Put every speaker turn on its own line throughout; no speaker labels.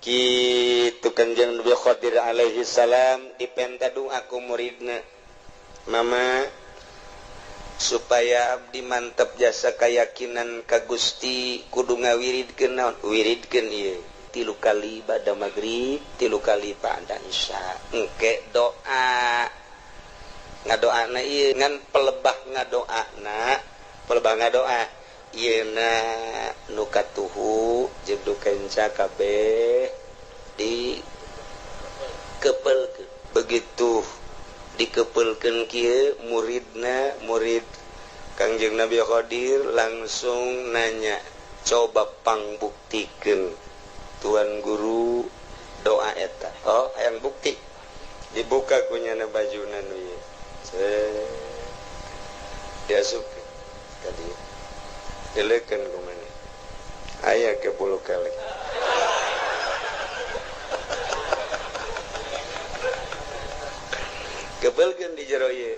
kitu Kanjeng Nabi Khadir alaihi salam dipenta aku muridna mama supaya abdi mantap jasa keyakinan ka Gusti kudu ngawiridkeun naon wiridkeun ieu 3 kali ba'da maghrib 3 kali ba'da isya engke doa ngadoana ieu ngan pelebah ngadoa ieuna nu katuhu jeung kenca kabeh di kepelkeun begitu dikepelkeun kieu murid Kangjeng Nabi Khadir langsung nanya coba pangbuktikeun tuan guru doa eta hayang bukti dibuka kunyana bajuna nu ieu diasup ka dieu dileukeun ku maneh aya ke 10 kali kebelkeun di jero ieu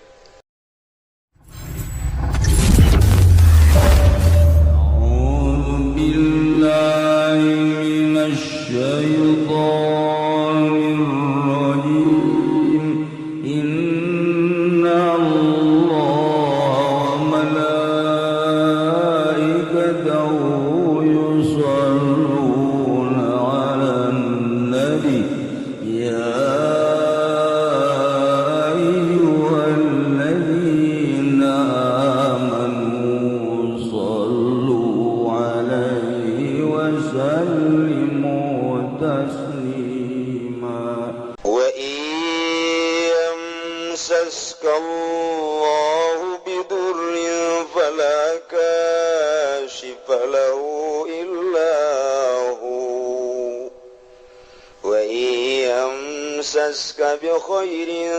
saska bi khairin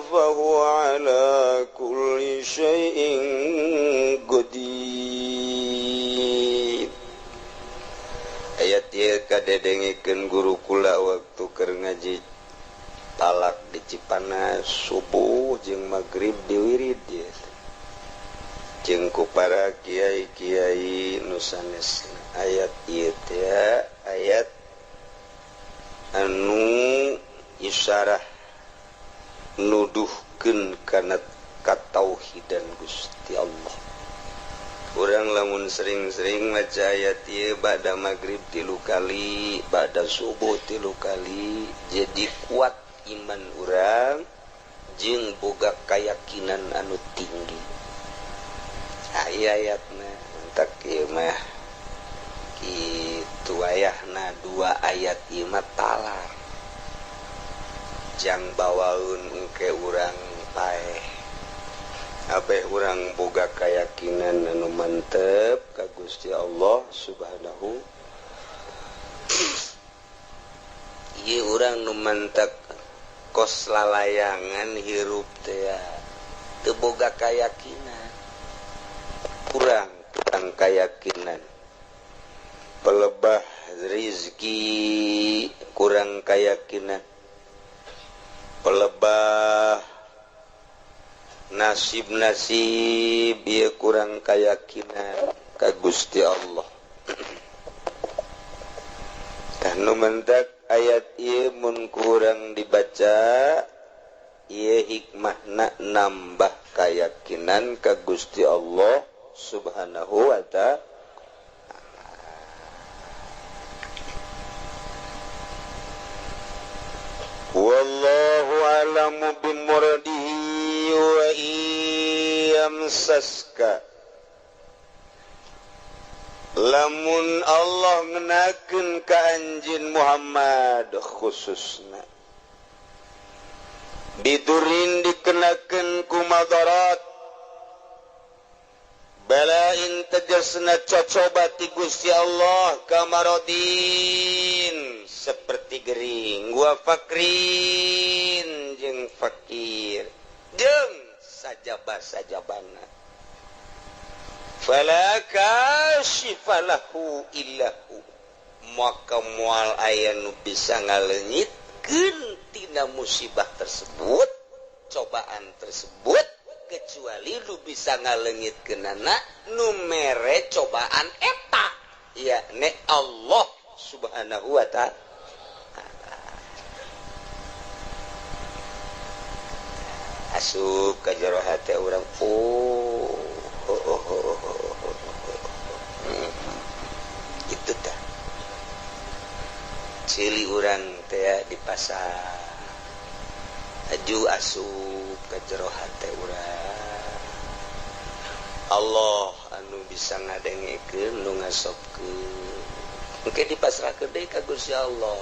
fa huwa ala kulli syai'in qadir. Ayat ieu kadedengikeun guru kula waktu keur ngaji talak di Cipanas subuh jeung magrib diwirid ieu jeung ku para kiai-kiai nu sanesna. Ayat ieu teh ayat anu isyarah nuduhkeun kana katauhidan Gusti Allah. Urang lamun sering-sering maca ayat ieu ba'da magrib 3 kali, ba'da subuh 3 kali, jadi kuat iman urang jeung boga kayakinan anu tinggi. Ayatna entak ieu mah kitu ayahna 2 ayat ieu mah talar. Jang bawaun engke urang paeh abeh urang boga kayakinan anu mantep ka Gusti Allah Subhanahu. Ieu urang nu mantep kos lalayangan hirup teh teu boga kayakinan kurang kayakinan pelebah rezeki kurang kayakinan pelebah nasib-nasib ieu kurang kayakinan ka Gusti Allah. Tah nu mentak ayat ieu mun kurang dibaca ieu hikmahna nambah kayakinan ka Gusti Allah Subhanahu wa ta'ala. Wallahu a'lamu bimuradihi wa iyamsaska lamun Allah ngenakeun ka anjeun Muhammad khususna bidurin dikenakeun ku madarat balain tegasna cocoba ti Gusti Allah kamarodin seperti gering wa fakrin jeung fakir jeung sajabah-sajabana fala kashifalahu illahu maka moal aya nu bisa ngaleungitkeun tina musibah tersebut cobaan tersebut kecuali lu bisa ngaleungitkeunana nu mere cobaan eta yakni Allah Subhanahu wa ta'ala. asup ka jero hate urang itu tah cili urang teh di pasar aju asup ka jero hate urang Allah anu bisa ngadengekeun nu ngasopkeun engke dipasrahkeun deui ka Gusti Allah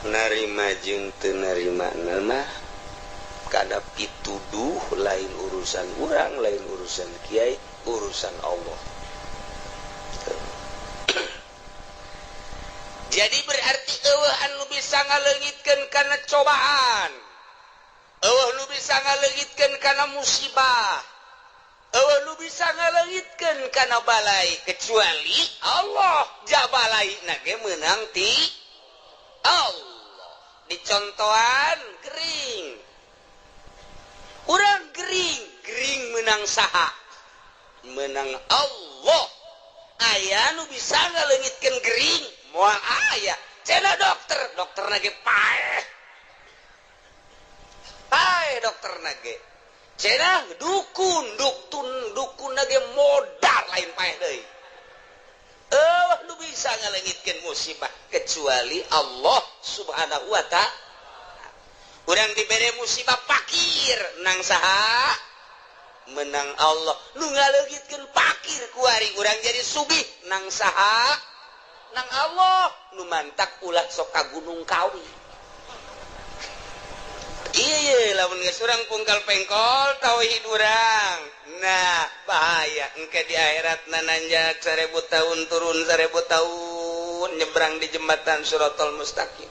narima jeung teu narimana mah kada pituduh lain urusan urang lain urusan kiai urusan Allah. Jadi berarti eueuh anu bisa ngaleungitkeun kana cobaan, eueuh nu bisa ngaleungitkeun kana musibah, eueuh nu bisa ngaleungitkeun kana balai kecuali Allah. Jabalaina ge meunang ti Allah. Dicontohan gering, urang gering menang saha? Menang Allah. Aya nu bisa ngaleungitkeun gering moal aya. Cenah dokter nage paeh. Paeh dokter nage. Cenah dukun nage modal lain paeh deui. Nu bisa ngaleungitkeun musibah kecuali Allah Subhanahu wa ta'ala. Urang dibere musibah fakir nang saha? Menang Allah. Nu ngaleungitkeun fakir kuari urang jadi sugih nang saha? Nang Allah. Nu mantak ulah sok ka Gunung Kawi. Ieu lamun geus urang pungkal pengkol tauhid urang. Nah, bahaya engke di akhiratna nanjak 1000 tahun turun 1000 tahun nyebrang di jembatan Shiratal Mustaqim.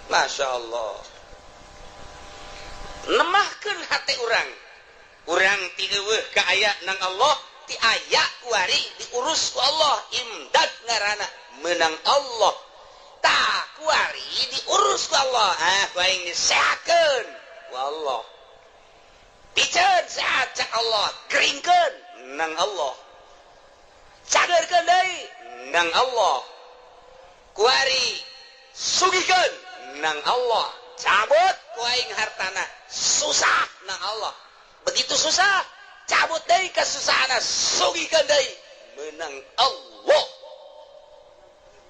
Masya Allah. Nemahkeun hati urang ti eueuh ka aya nang Allah ti aya kuari diurus ku Allah imdad ngaranna menang Allah tah kuari diurus ku Allah kuaing disehatkeun ku Allah piceun sehat cak Allah geringkeun nang Allah cagerkeun deui nang Allah kuari sugikeun nang Allah cabut kuaing hartana susah nang Allah begitu susah cabut deui kasusahana sugikeun deui meunang Allah.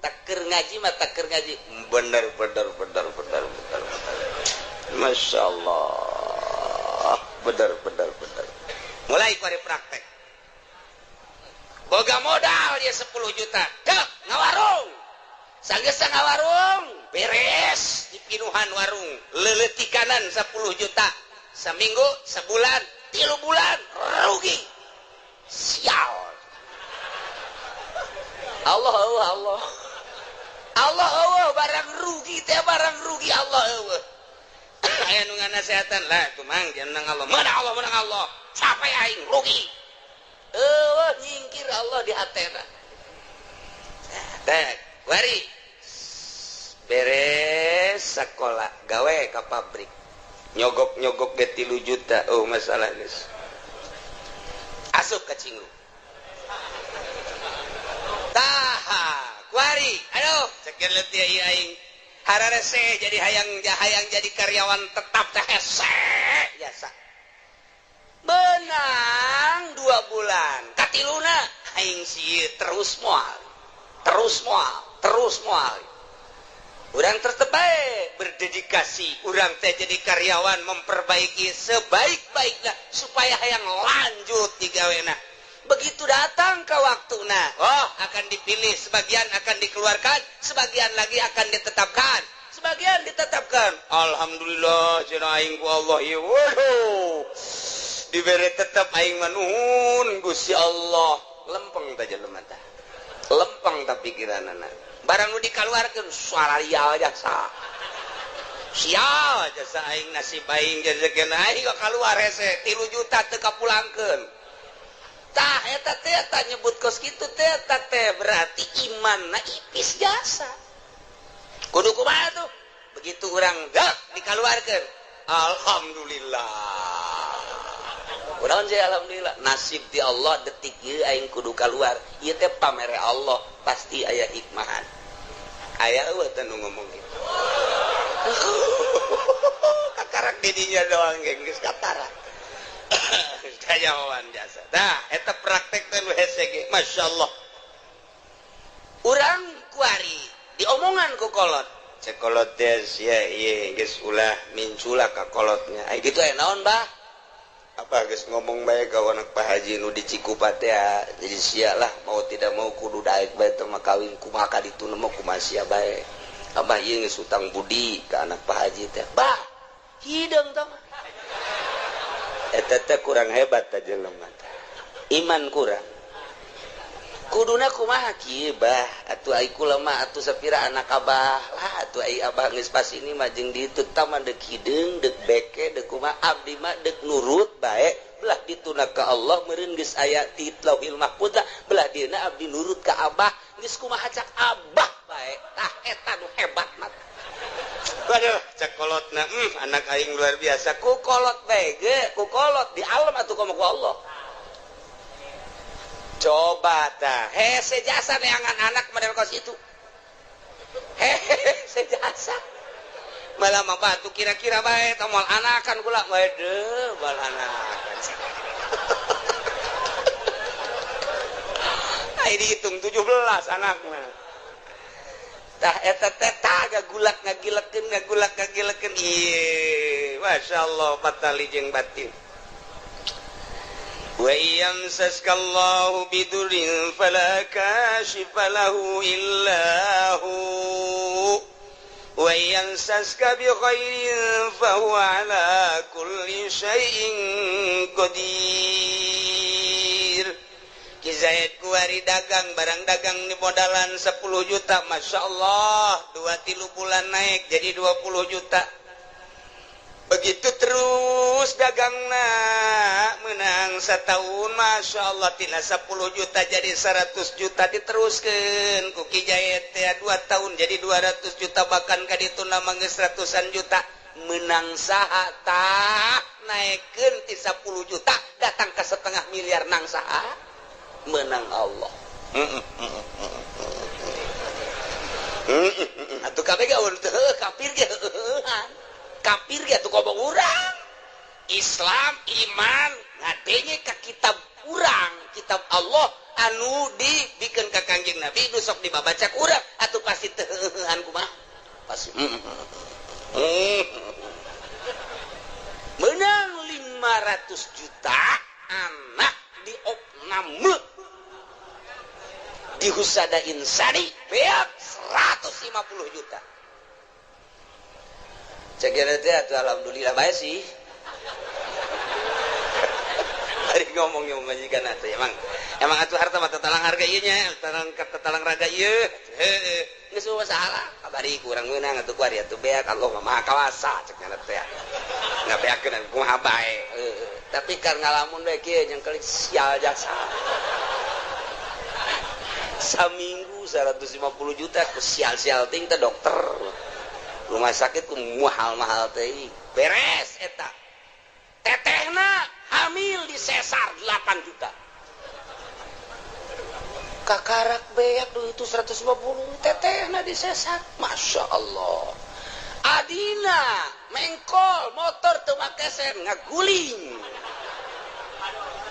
Takir ngaji mah takir ngaji bener Masya Allah bener mulai kuari praktek boga modal dia 10 juta dek ngawarung sanggeus ngawarung beres di pinuhan warung leuleutik kanan 10 juta seminggu sebulan 3 bulan rugi sial Allah barang rugi teh barang rugi Allah eueuh aya nu nganasehatan lah tuh mang jeneng Allah menang Allah sampai aing rugi eueuh nyingkir Allah di hatena teh wari beres sekolah gawe ka pabrik nyogok ge 3 juta masalah geus asup ka cinggu tah kuari aduh cekeun leutik ieu aing hararese jadi hayang jadi karyawan tetap teh hese jasa benang 2 bulan katiluna aing sieu terus moal urang tetep bae berdedikasi urang teh jadi karyawan memperbaiki sebaik-baiknya supaya hayang lanjut di gawena. Begitu datang ke waktuna, akan dipilih, sebagian akan dikeluarkan, sebagian lagi akan ditetapkan. Alhamdulillah cenah aing ku Allah ieu waduh dibere tetep aing manuhun Gusti Allah lempeng ta jelema tah lempeng ta pikiranana barang nu dikaluarkeun suararial jasa sial jasa aing nasib aing jejekeun aing kaluar hese 3 juta teu kapulangkeun tah eta teh nyebut kos kitu teh berarti imanna ipis jasa kudu kumaha tuh begitu urang dikaluarkeun alhamdulillah urang je alhamdulillah nasib di Allah detik ieu aing kudu kaluar ieu teh pamere Allah pasti aya hikmahan aya eueuh teh nu ngomong kitu kakarang didinya doang geus katara. Kayawan jasa. Nah, eta praktek teh hese ge masyaallah. Urang kuari diomongan ku kolot. Cek kolot teh sia ieu geus ulah mincula ka kolotnya. Ai kitu aya naon, Bah? Apa geus ngomong bae ka anak Pak Haji nu di Cikupa teh jadi sia lah mau tidak mau kudu daek bae teh mah kawin kumaha ka ditu mah kumaha sia bae. Abah ieu geus utang budi ka anak Pak Haji teh. Bah, hideung tah. Eta teh kurang hebat tah jelema teh. Iman kurang. Kuduna kumaha kieu Bah, atuh ai kula mah atuh sapira anak Abah lah atuh ai Abah geus pas ini mah jeung ditu tah mah deuk hideung deuk beke deuk kumaha abdi mah deuk nurut bae belah dituna ka Allah meureun geus aya ti Lauhil Mahfuz belah dieuna abdi nurut ka Abah geus kumaha cak Abah bae tah eta nu hebat mah. Waduh cak kolotna anak aing luar biasa ku kolot bae ge ku kolot di alam atuh ka Allah. Coba tah hese jasa neangan anak model kos itu hese jasa malah mah batu kira-kira bae tomol anakan kula waduh bal anakan ai dihitung 17 anakna tah eta teh tah gagulak ngagilekeun ieu masyaallah patali jeung batin. Wa yamsaskallahu bidurin fala kashifa lahu illa hu wa yamsaska bi khairin fa huwa ala kulli syai'in qadir. Ki Zaid kuari dagang barang dagang di modalan 10 juta masyaallah 2-3 bulan naik jadi 20 juta. Begitu terus dagangna menang setahun Masya Allah tina 10 juta jadi 100 juta diteruskan ku Ki Jayet 2 tahun jadi 200 juta bahkan kaditu nama geus ratusan juta menang saha tah naikkeun ti 10 juta datang ke 0,5 miliar nang saha menang Allah. Atuh kabeh gaul teu kafir ge kafir ge tuh kobong urang Islam iman ngadenge ka kitab urang kitab Allah anu dibikeun ka Kangjeng Nabi nu sok dibabaca ku urang atuh pasti teu heuhan kumaha pasti menang 500 juta anak di opname di Husada Insani beak 150 juta cekira teh atuh alhamdulillah bae sih. Ari ngomongnya majikan atuh emang atuh harta mah tatalang harga ieu nya, tatalang raga ieu. Heeh. Geus salah. Kabari kurang meunang atuh kuari atuh beak Allah mah maha kawasa cek nya teh. Ngabeakeun kumaha bae. Heeh. Tapi karena ngalamun bae kieu jeung kali sial jasa. Saminggu 150 juta ku sial-sial ting teh dokter. Rumah sakit ku mahal-mahal teh beres eta tetehna hamil di sesar 8 juta kakarak beak duh itu 150 tetehna di sesar Masya Allah adina mengkol motor teu make sen ngaguling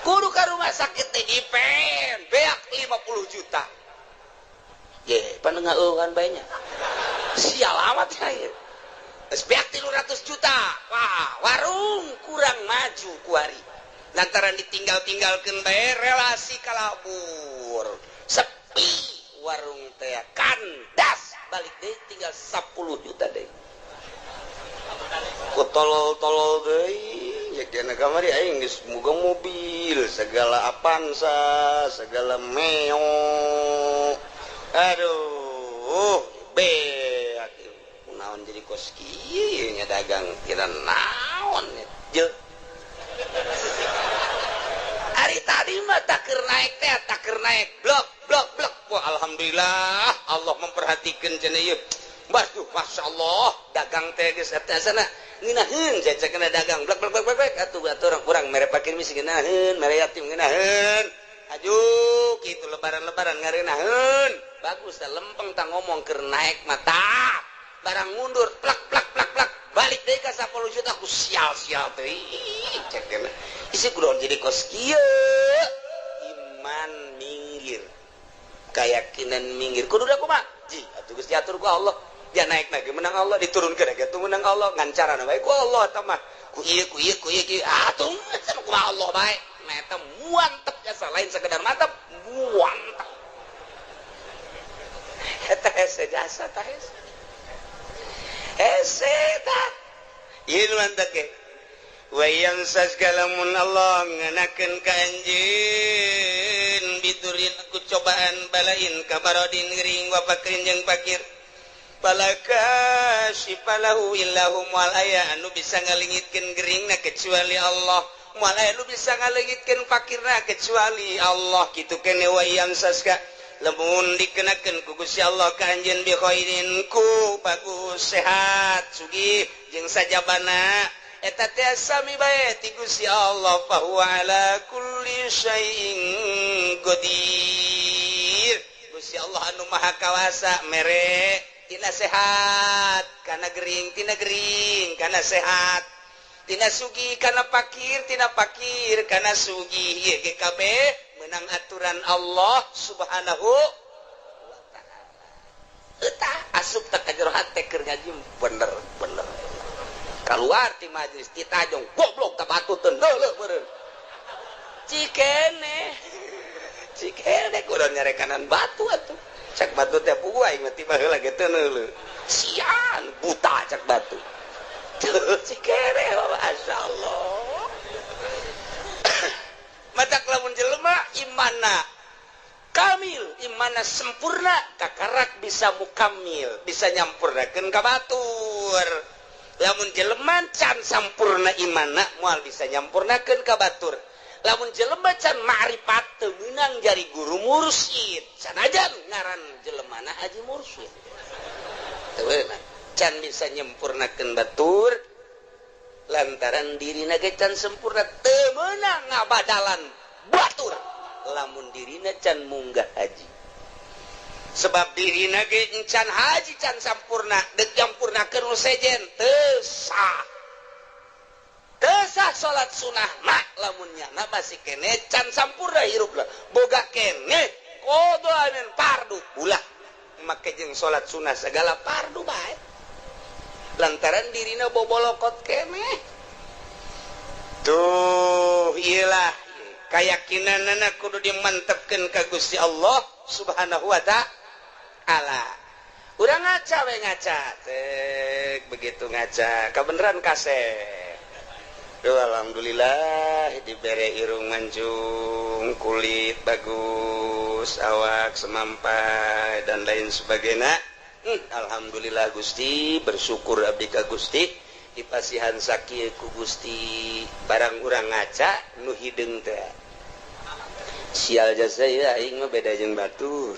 kudu ka rumah sakit teh dipen beak 50 juta ye panengeueuhan bae nya sial amat ya beak 300 juta wah warung kurang maju kuari lantaran ditinggal-tinggalkeun bae relasi kalabur sepi warung teh kandas balik deui tinggal 10 juta deui ku tolol-tolol deui nya dina kamari aing geus boga mobil segala Avanza segala Meo aduh beak naon jadi kos kieu nya dagang kira naon je ari tadi mah takeur naik teh takeur naik blok wah alhamdulillah Allah memperhatikan cenah ieu waduh masyaallah dagang teh geus eta sana ngeunaheun cecekna dagang blok atuh urang mere pakir misi ngeunaheun mere yatim ngeunaheun aju kitu lebaran ngareunaheun bagus teh lempeng tah ngomong keur naik mata barang mundur plak balik deui ka 10 juta aku sial-sial teh cek kena isi kudu jadi kos kieu iman minggir keyakinan minggir kudu da kumaha ji atuh Gusti atur ku Allah dia naik lagi menang Allah diturunkeun lagi tuh menang Allah ngancarana bae ku Allah tah mah ku ieu atuh kumaha Allah bae nah eta muantep jasa lain sekedar mantep muantep eta hese jasa tah hese tah ieu mantep ke wayang saskalamun Allah nganakeun ka anjeun biturin ku cobaan balain kabarodin ngering wa fakrin jeung fakir palaka sifalahu illahum wal aya anu bisa ngalingitkeun geringna kecuali Allah moal aya anu bisa ngalingitkeun fakirna kecuali Allah kitu kene wayang saska lamun dikenakeun ku Gusti Allah ka anjeun bi khairin ku bagus sehat sugih jeung sajabana eta teh sami bae ti Gusti Allah fa huwa ala kulli syai'in qadir Gusti Allah anu maha kawasa mere tina sehat kana gering kana sehat tina sugih kana fakir kana sugih ieu ge kabeh meunang aturan Allah subhanahu wa taala eta asup teh ka jero hate keur ngaji bener keluar ti majelis ditajong goblok ka batu teu leuleuh meureun cikene kudu nyarekanan batu atuh cak batu teh pugu aing mah tiba heula ge teu leuleuh sian buta cak batu cikene masyaallah matak lamun jelema imanna kamil imanna sempurna kakarak bisa mukamil bisa nyampurnakeun ka batur lamun jelema can sampurna imanna moal bisa nyampurnakeun ka batur lamun jelema can ma'rifat teu meunang jari guru mursyid sanajan ngaran jelemana haji mursyid teu meunang can bisa nyempurnakeun batur lantaran dirina ge can sempurna teu meunang ngabadalan batur lamun dirina can munggah haji sebab dirina ge encan haji can sampurna deuk nyampurnakeun nu sejen teu sah salat sunah mak lamun nyana masih kene can sampurna hirupna boga kene kodoaneun fardu ulah make jeung salat sunah segala fardu bae lantaran dirina bobolokot kene tuh iyalah keyakinanna kudu dimantepkeun ka Gusti Allah subhanahu wa ta'ala urang ngaca we ngaca tek begitu ngaca kabeneran kasep alhamdulillah dibere irung mancung kulit bagus awak semampai dan lain sebagainya alhamdulillah Gusti bersyukur abdi ka Gusti dipasihan sakieu ku Gusti barang urang ngaca nu hideung teh sial jasa ya aing mah beda jeung batur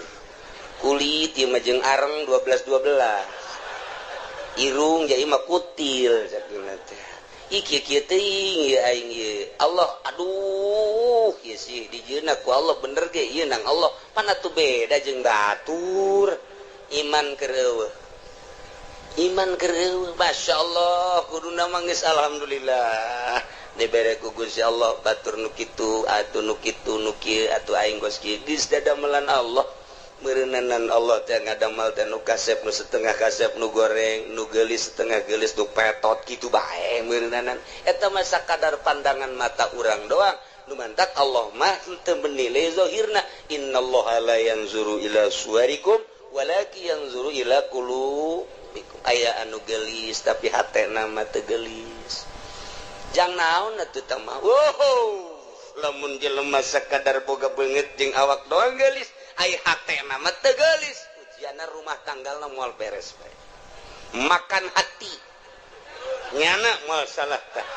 kulit ieu mah jeung areng 12 irung jadi mah kutil sakeuna teh kieu teuing ieu aing ieu Allah aduh ieu sih dijieunna ku Allah bener ge ieu nang Allah pan atuh beda jeung batur iman keur eueuh masyaallah kuduna mah geus alhamdulillah dibere ku Gusti Allah batur nu kitu atuh nu kitu nu kieu atuh aing geus kieu geus dadamelan Allah meureunanan Allah teh ngadamal teh nu kasep nu setengah kasep nu goreng nu geulis setengah geulis nu petot kitu bae meureunanan eta mah sakadar pandangan mata urang doang nu mantak Allah mah teu menilai zahirna innallaha la yanzuru ila suwarikum walakin yanzuru ila qulubikum aya anu geulis tapi hatena mah teu geulis jang naon atuh tah mah lamun jelema sakadar boga beungeut jeung awak doang geulis ai hatena mah teu geulis ujianna rumah tanggalna moal beres bae makan hati nyana moal salah tah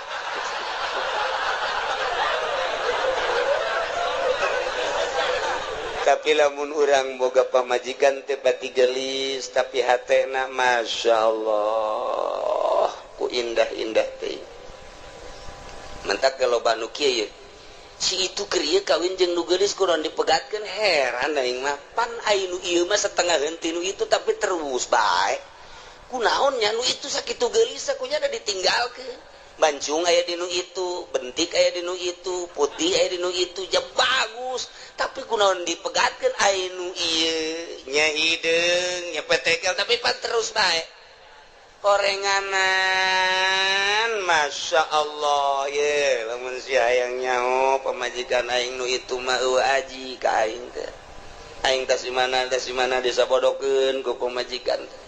tapi lamun urang boga pamajikan teh bati geulis tapi hatena masyaallah ku indah-indah teh mentak kaloba nu kieu si itu krieu kawin jeung nu geulis kudu dipegatkeun heran aing mah pan ai nu ieu mah setengah henteu nu itu tapi terus bae kunaonnya nu itu sakitu geulis sakunya ada ditinggalkeun bancung aya di nu itu bentik aya di nu itu putih aya di nu itu ja bagus tapi kunaon dipegatkeun aya nu ieu nya hideung nya petekel tapi pan terus bae korenganan Masya Allah ye lamun si hayang nyaho pamajikan aing nu itu mah aji ka aing teh aing tas di mana disabodokeun ku pamajikan teh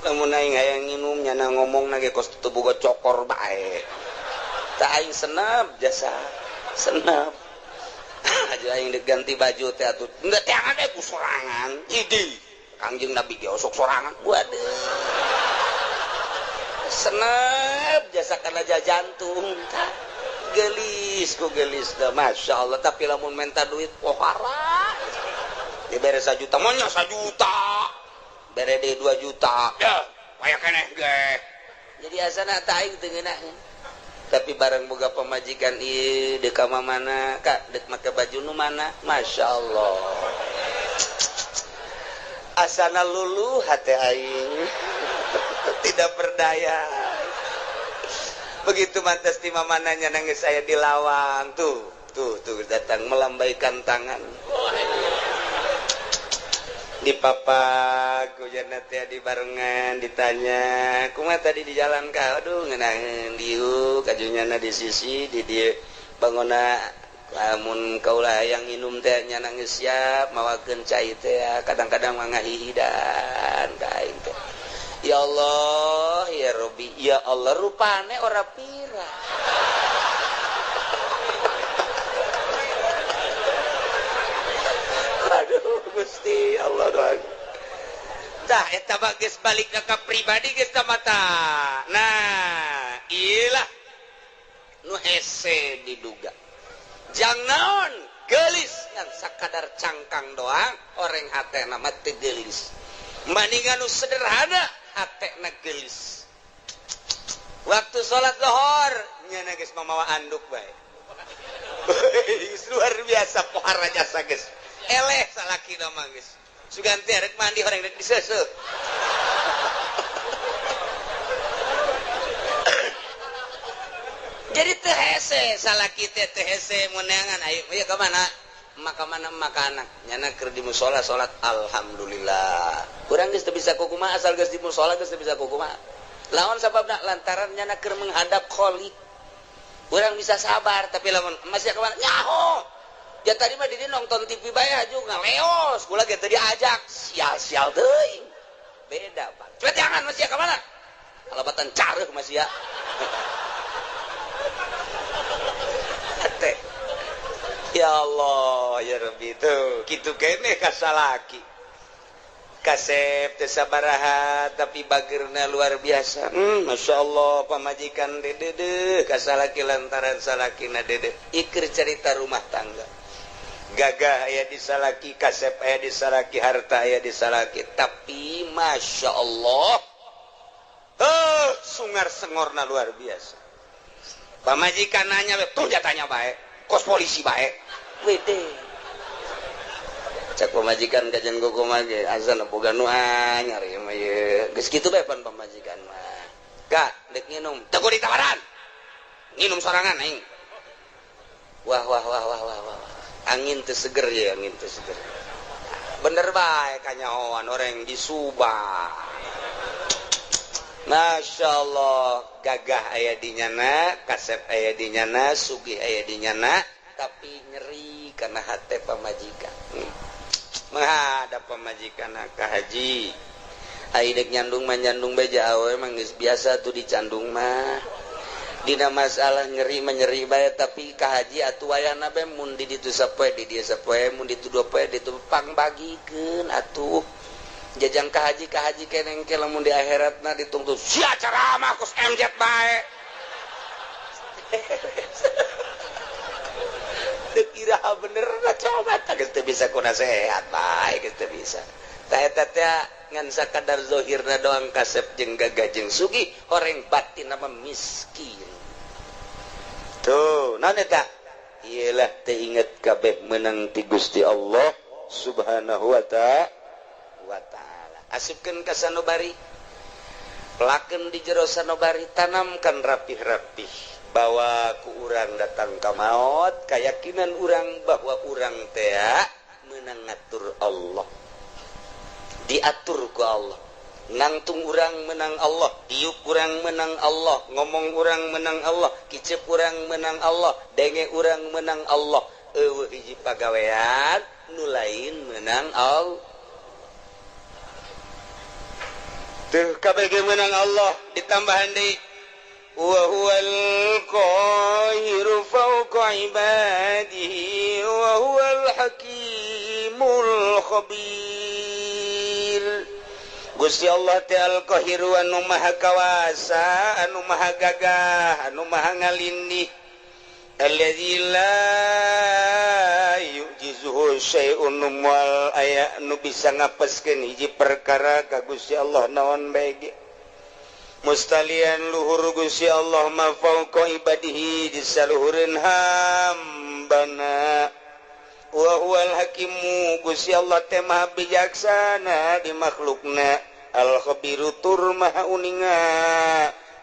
lamun aing hayang nginum nyana ngomong nage kos teu boga cokor bae tah aing senep jasa senep aja aing diganti baju teh atuh enggak teh ade ku sorangan idi Kangjeng Nabi ge osok sorangan waduh senep jasa kana jantung gelis ku gelis dah Masya Allah tapi lamun minta duit pohara dibere 1 juta monya 1 juta bere de 2 juta ya paya keneh ge jadi asana teh aing teu ngeunaheun tapi bareng boga pamajikan ieu deuk ka mana kak deuk make baju nu mana Masya Allah asana luluh hate aing tidak berdaya begitu mantas ti mamananya nangis saya dilawang tuh datang melambaikan tangan di papa kujana teh di barengan ditanya kumaha tadi di jalan ka aduh ngeunaheun dieu kajunyana di sisi di dieu bangona lamun kaula hayang nginum teh nya nangis siap mawakeun cai teh kadang-kadang mah ngahihidan ka aing teh ya Allah ya Robbi ya Allah rupane ora pira aduh Gusti Allah doang tah eta mah geus balik ka pribadi geus mata nah iyalah nu hese diduga jang naon geulis ngan sakadar cangkang doang oreng hatena mah teu geulis mendingan nu sederhana hatena geulis waktu salat zuhur nya geus mamawa anduk bae luar biasa pohara jasa geus eleh salaki na mah geus suganti arek mandi horeng rek diseuseuh jadi teu hese salaki teh teu hese meunangan ayo ieu ka mana maka anak nyana keur di mushola salat alhamdulillah urang geus teu bisa kukumaha asal geus di mushola geus teu bisa kukumaha lawan sababna lantaran nyana keur menghadap kholiq urang bisa sabar tapi lamun masih ka mana nyaho ya tadi mah di nonton TV bae aju ngaleos kula ge teu diajak sial-sial teuing beda Pak coba jangan masih ka mana kalabatan careuh masih ya ate ya Allah ya Rabbi tuh kitu keneh ka salaki kasep teu sabaraha tapi bageurna luar biasa Masya Allah pamajikan dede ka salaki lantaran salakina dede ikir cerita rumah tangga gagah aya di salaki kasep aya di salaki harta aya di salaki tapi Masya Allah sungar sengorna luar biasa pamajikan nanya tuh jatanya bae kos polisi bae wede cak pamajikan kajian kukumaha ge azan boga nu anyar ieu mah ye geus kitu bae pan pamajikan mah kak dek nginum teu kudu ditawaran nginum sorangan aing wah angin teu seger ya angin teu seger bener bae kanyahoan orang di Subang Masya Allah gagah aya di nyana kasep aya di nyana sugih aya di nyana tapi nyeri karena hate pamajikan menghadap pamajikan ka haji aidek nyandung mah nyandung beja awe mah geus biasa tuh dicandung mah dina masalah nyeri menyeri bae tapi ka haji atuh wayahna be mun di ditu sapoe di dieu sapoe mun ditu 2 poe ditu pangbagikeun atuh jajang ka haji keneng ke lamun di akhiratna ditungtu sia ceramah kus MZ bae teu kira bener coba tah geus teu bisa ku nasehat bae geus teu bisa tah eta teh ngan sakadar zahirna doang kasep jeung gagah jeung sugih horeng batin nama miskin tuh naon eta iyalah teh inget kabeh meunang ti Gusti Allah subhanahu wa ta'ala asupkeun ka sanubari pelaken di jero sanobari tanamkan rapih-rapih bahwa ku urang datang ka maut keyakinan urang bahwa urang teh meunang ngatur Allah diatur ku Allah nangtung urang menang Allah diuk urang menang Allah ngomong urang menang Allah kicep urang menang Allah denge urang menang Allah eueuh hiji pagawean nu lain menang Allah tuh kabeh menang Allah ditambahan deui wa huwal qahiru fawqa ibadihi wa huwal hakimul khabir. Gusti Allah teh al-qahiru anu maha kawasa anu maha gagah anu maha ngalindih alladzi la yujizuhu syai'un wal aya nu bisa ngapeskeun hiji perkara ka Gusti Allah naon bae ge mustalian luhur Gusti Allah ma fauqa ibadihi di saluhureun hambana wa huwal hakimu Gusti Allah teh maha bijaksana di makhlukna al khabiru tur maha uninga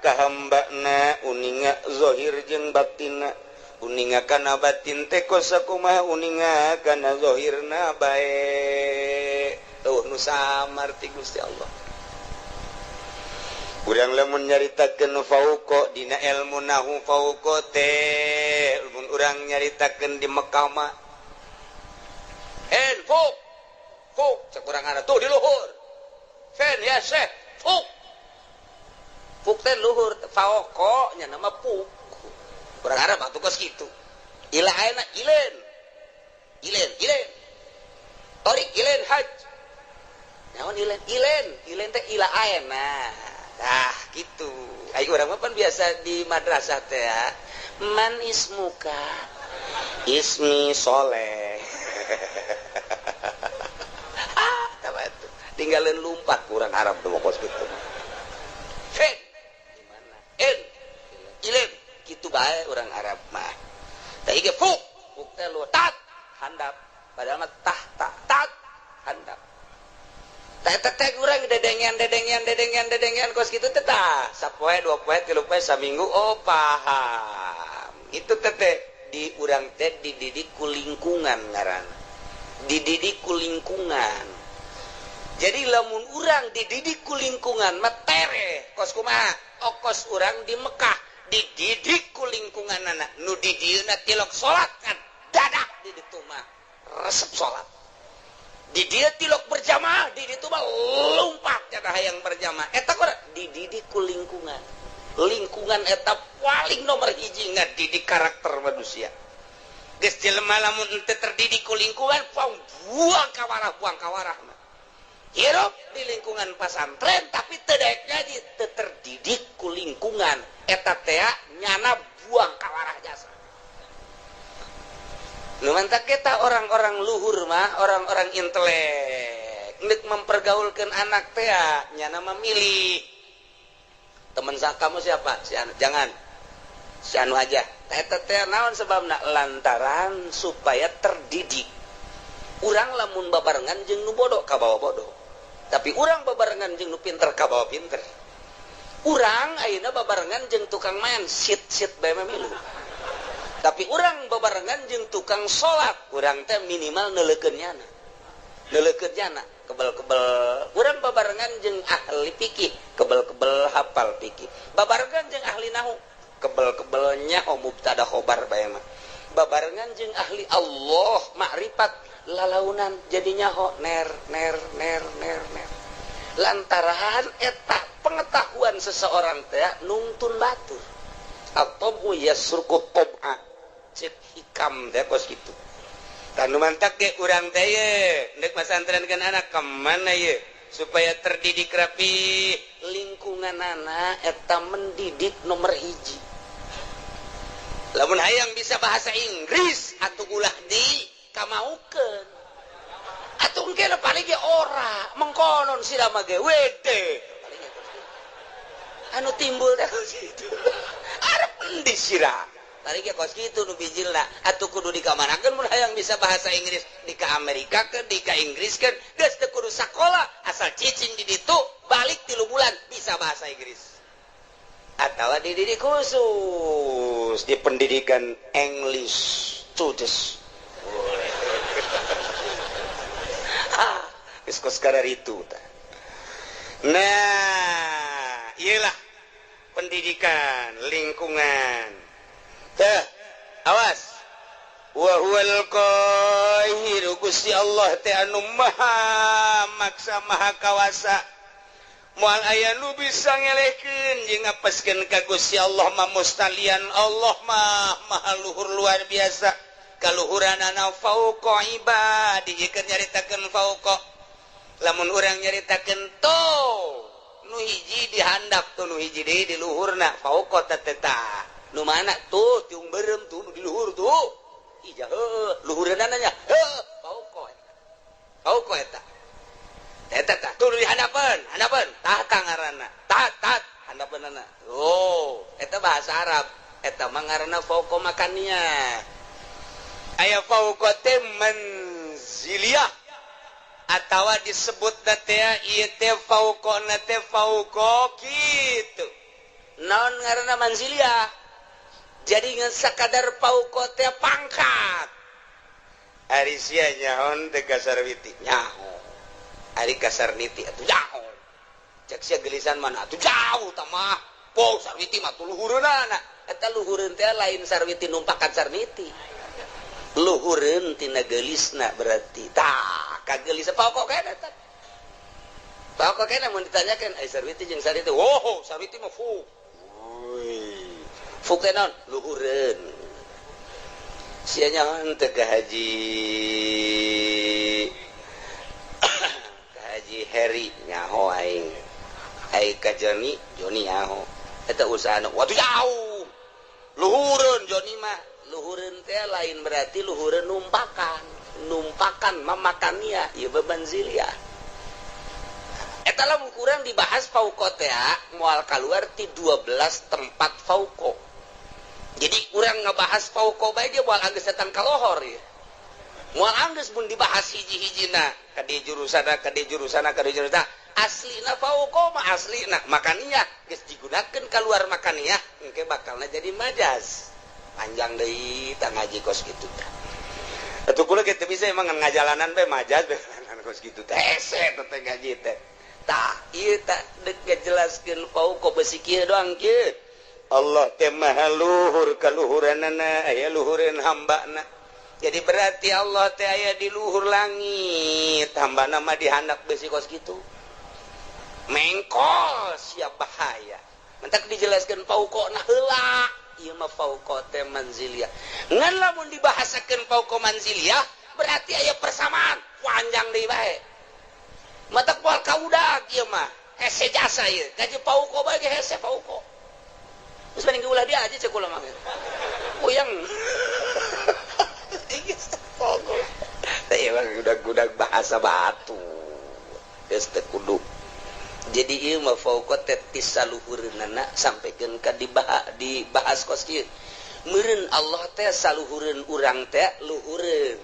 ka hambana uninga zahir jeung batinna uninga kana batin teh kosakumaha uninga kana zahirna bae tuh nu samar ti Gusti Allah. Urang lamun nyaritakeun fauqa dina ilmu nahu fauqa teh mun urang nyaritakeun di Mekah mah fuk fuk cek urang ada tuh di luhur fen ya syekh fuk teh luhur fauqa nya nama fuk urang Arab atuh kos kitu ilaena ilen torik ilen haj naon ilen teh ilaena nah gitu ayo urang mah pan biasa di madrasah teh ya man ismuka ismi soleh tinggalin lumpat kurang Arab tuh kos gitu fen gimana ilen gitu bae orang Arab mah teh ge fuk teh lu tat handap padahal mah tat handap teh urang dedengian kos kitu teh tah sapoe dua poe tilu poe saminggu oh paham itu teh di urang teh dididik ku lingkungan ngaranna dididik ku lingkungan jadi lamun urang dididik ku lingkungan mah tere kos kumaha kos urang di Mekah dididik ku lingkungan anak nu di dieuna tilok salat kan dadak di ditu mah resep salat di dia tilok berjamaah di ditu mah lumpat cenah hayang berjamaah eta kudu dididik ku lingkungan eta paling nomor hiji ngadidik karakter manusia geus jelema lamun teu terdidik ku lingkungan buang kawarah mah hirup di lingkungan pesantren tapi teu daek jadi teu terdidik ku lingkungan eta teh nyana buang kawarah jasa nu mantap kita orang-orang luhur mah orang-orang intelek ngeuk mempergaulkeun anak teh nyana memilih teman kamu siapa si anu jangan si anu aja eta teh naon sebabna lantaran supaya terdidik urang lamun babarengan jeung nu bodoh ka bawa bodoh tapi urang babarengan jeung nu pinter ka bawa pinter urang ayeuna babarengan jeung tukang main sit bae milu tapi urang babarengan jeung tukang salat urang teh minimal neulekeun nyana kebel-kebel urang babarengan jeung ahli fikih kebel-kebel hafal fikih babarengan jeung ahli nahwu kebel-kebel nyaho mubtada khobar bae mah babarengan jeung ahli Allah makrifat lalaunan jadi nyaho ner lantaran eta pengetahuan seseorang teh nungtun batur atau yasruku tab'a cek hikam teh kos kitu tanu mantak ge urang teh ye neuk masantrenkeun anak ka mana ye supaya terdidik rapi lingkungan anak eta mendidik nomor hiji lamun hayang bisa bahasa Inggris atuh ulah di kamaukeun atuh engke paling ge ora mengkonon sirama ge wede anu timbul teh kitu arep endi sira tarik ya kos gitu nu bijilna atuh kudu dikamanakeun mun hayang bisa bahasa Inggris di ka Amerika ke di ka Inggris kan geus teu kudu sakola asal cicing di ditu balik 3 bulan bisa bahasa Inggris atawa dididik khusus di pendidikan English studies geus kos karar itu nah iyalah pendidikan lingkungan teh awas wa huwal qahir Gusti Allah teh anu maha maksa maha kawasa moal aya nu bisa ngelehkeun jeung ngapeskeun ka Gusti Allah mah mustalian Allah mah maha luhur luar biasa kaluhuranana fauqa ibadi jikeun nyaritakeun fauqa lamun urang nyaritakeun to nu hiji dihandap tuh nu hiji deui di luhurna fauqa tateta nu mana tuh tiung berem tuh nu di luhur tuh ija heuh luhureunna nya heuh fauqa eta tah tuh di handapeun tah ngaranna tat handapeunna oh eta bahasa Arab eta mah ngaranna fauqa makania aya fauqa teh manziliyah atawa disebut teh ieu teh fauqona teh fauqa kitu naon ngaranna manziliyah jadi ngan sakadar fauqa teh pangkat ari sia nyaon teh kasar witi nyaho ari kasar niti atuh nyaho cek sia gelisan mana atuh jauh tah mah po sarwiti mah tuh luhureunana eta luhureun teh lain sarwiti numpakan sarniti luhureun tina gelisna berarti tah kagelis pokok kene tah pokok kene mun ditanyakeun ai sarwiti jeung sarwiti oh sarwiti mah fuk fuk teh naon luhureun sia nyaon teh ka haji Heri nyaho aing ka Joni nyaho eta usahana waduh jauh luhureun Joni mah luhureun teh lain berarti luhureun numpakan mamakania ieu beban ziliyah eta lamun kurang dibahas fauqa teh moal kaluar ti 12 tempat fauqa jadi urang ngabahas fauqa bae dia moal anggeus datang ka lohor ya moal anggeus mun dibahas hiji-hijina ka di jurusana aslina fauqa mah aslina makania geus digunakeun kaluar makania engke bakalna jadi majaz panjang deui tah ngaji kos kitu tah atuh kula kitu bisa emang ngajalanan bae majaz bae kos kitu teh hese teh ngaji teh tah ieu tah deuk ngajelaskeun fauqa besi kieu doang kieu Allah teh maha luhur kaluhuranana aya luhureun hambana jadi berarti Allah teh aya di luhur langit hambana mah dihandap besi kos kitu mengkos ya bahaya mentak dijelaskeun fauqana heula ieu mah fauqa teh manziliyah ngan lamun dibahasakeun fauqa manziliyah berarti aya persamaan panjang deui bae mata poal kaudag ieu mah hese jasa ieu gaji fauqa bae hese fauqa geus mending ulah dia aja cek ulah mah uyang fauqa teh udah bahasa batu geus teu kudu jadi ieu mah fauqa teh tisaluhureunana sampikeun ka dibahas kos kieu meureun Allah teh saluhureun urang teh luhureun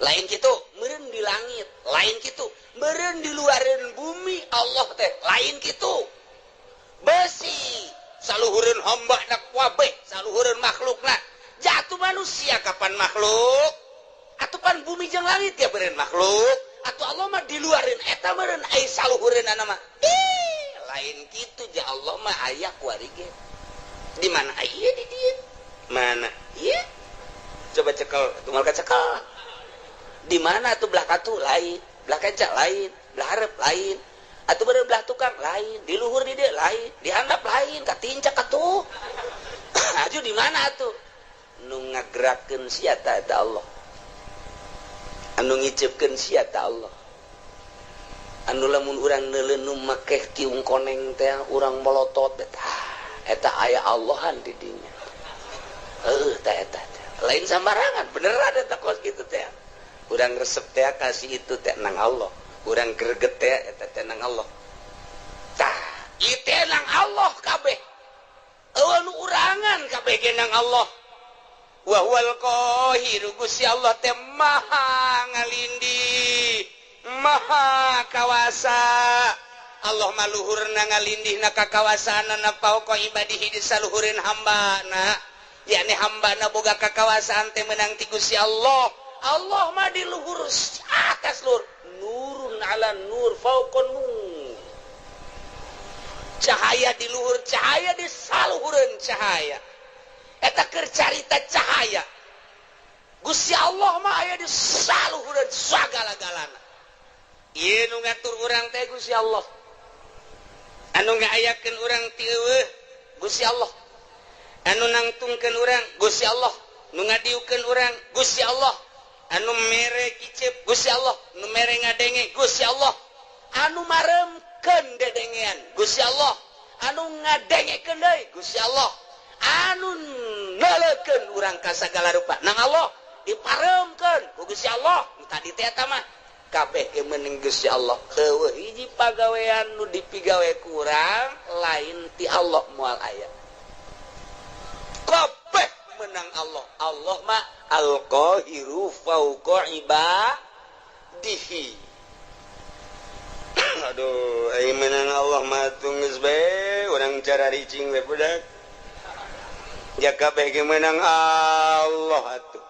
lain kitu meureun di langit lain kitu meureun di luareun bumi Allah teh lain kitu besi saluhureun hamba nak wabeh saluhureun makhlukna jatuh manusia kapan makhluk atupan bumi jeung langit ya beureun makhluk atuh Allah mah di luareun eta meureun ai saluhureunana mah lain kitu ja Allah mah aya kuari ge di mana aya di dieu mana ieu coba cekel tumal kacekel di mana atuh belah katu lain belah kaca lain belah hareup lain atuh bener belah tukang lain di luhur di dieu lain dihandap lain katincak atuh aju di mana atuh nu ngagerakeun sia ta Allah anu ngicipkeun sia ta Allah anu lamun urang neuleuh nu makeh kiung koneng teh urang molotot eta aya Allahan di dinya teh eta lain sambarangan bener ada teh kos kitu teh urang resep teh kasih itu teh nang Allah urang greget teh eta teh nang Allah tah ieu teh nang Allah kabeh eueuh nu urangan kabeh ge nang Allah wa huwal qahir Gusti Allah teh maha ngalindih maha kawasa Allah maluhurna ngalindihna ka kawasaanna pauqa ibadihi di saluhureun hambana yakni hambana boga kakawasaan teh menang ti Gusti Allah Allah mah di luhur atas luhur nurun ala nur fauqan nur cahaya di luhur cahaya di saluhureun cahaya eta keur carita cahaya Gusti Allah mah aya di saluhureun sagala-galana ieu nu ngatur urang teh Gusti Allah anu ngaayakeun urang ti eueuh Gusti Allah anu nangtungkeun urang Gusti Allah nu ngadiukeun urang Gusti Allah anu mere kicep Gusti Allah nu mere ngadenge Gusti Allah anu maremkeun dedengean Gusti Allah anu ngadengekeun deui Gusti Allah anu neulekeun urang ka sagala rupa nang Allah diparemkeun ku Gusti Allah tadi teh eta mah kabeh ge meuning Gusti Allah eueuh hiji pagawean nu dipigawe kurang lain ti Allah moal aya kabeh menang Allah Allah mah al-qahiru fauqa ibadihi aduh ai menang Allah mah geus bae urang cara ricing we budak ya kabeh ge menang Allah atuh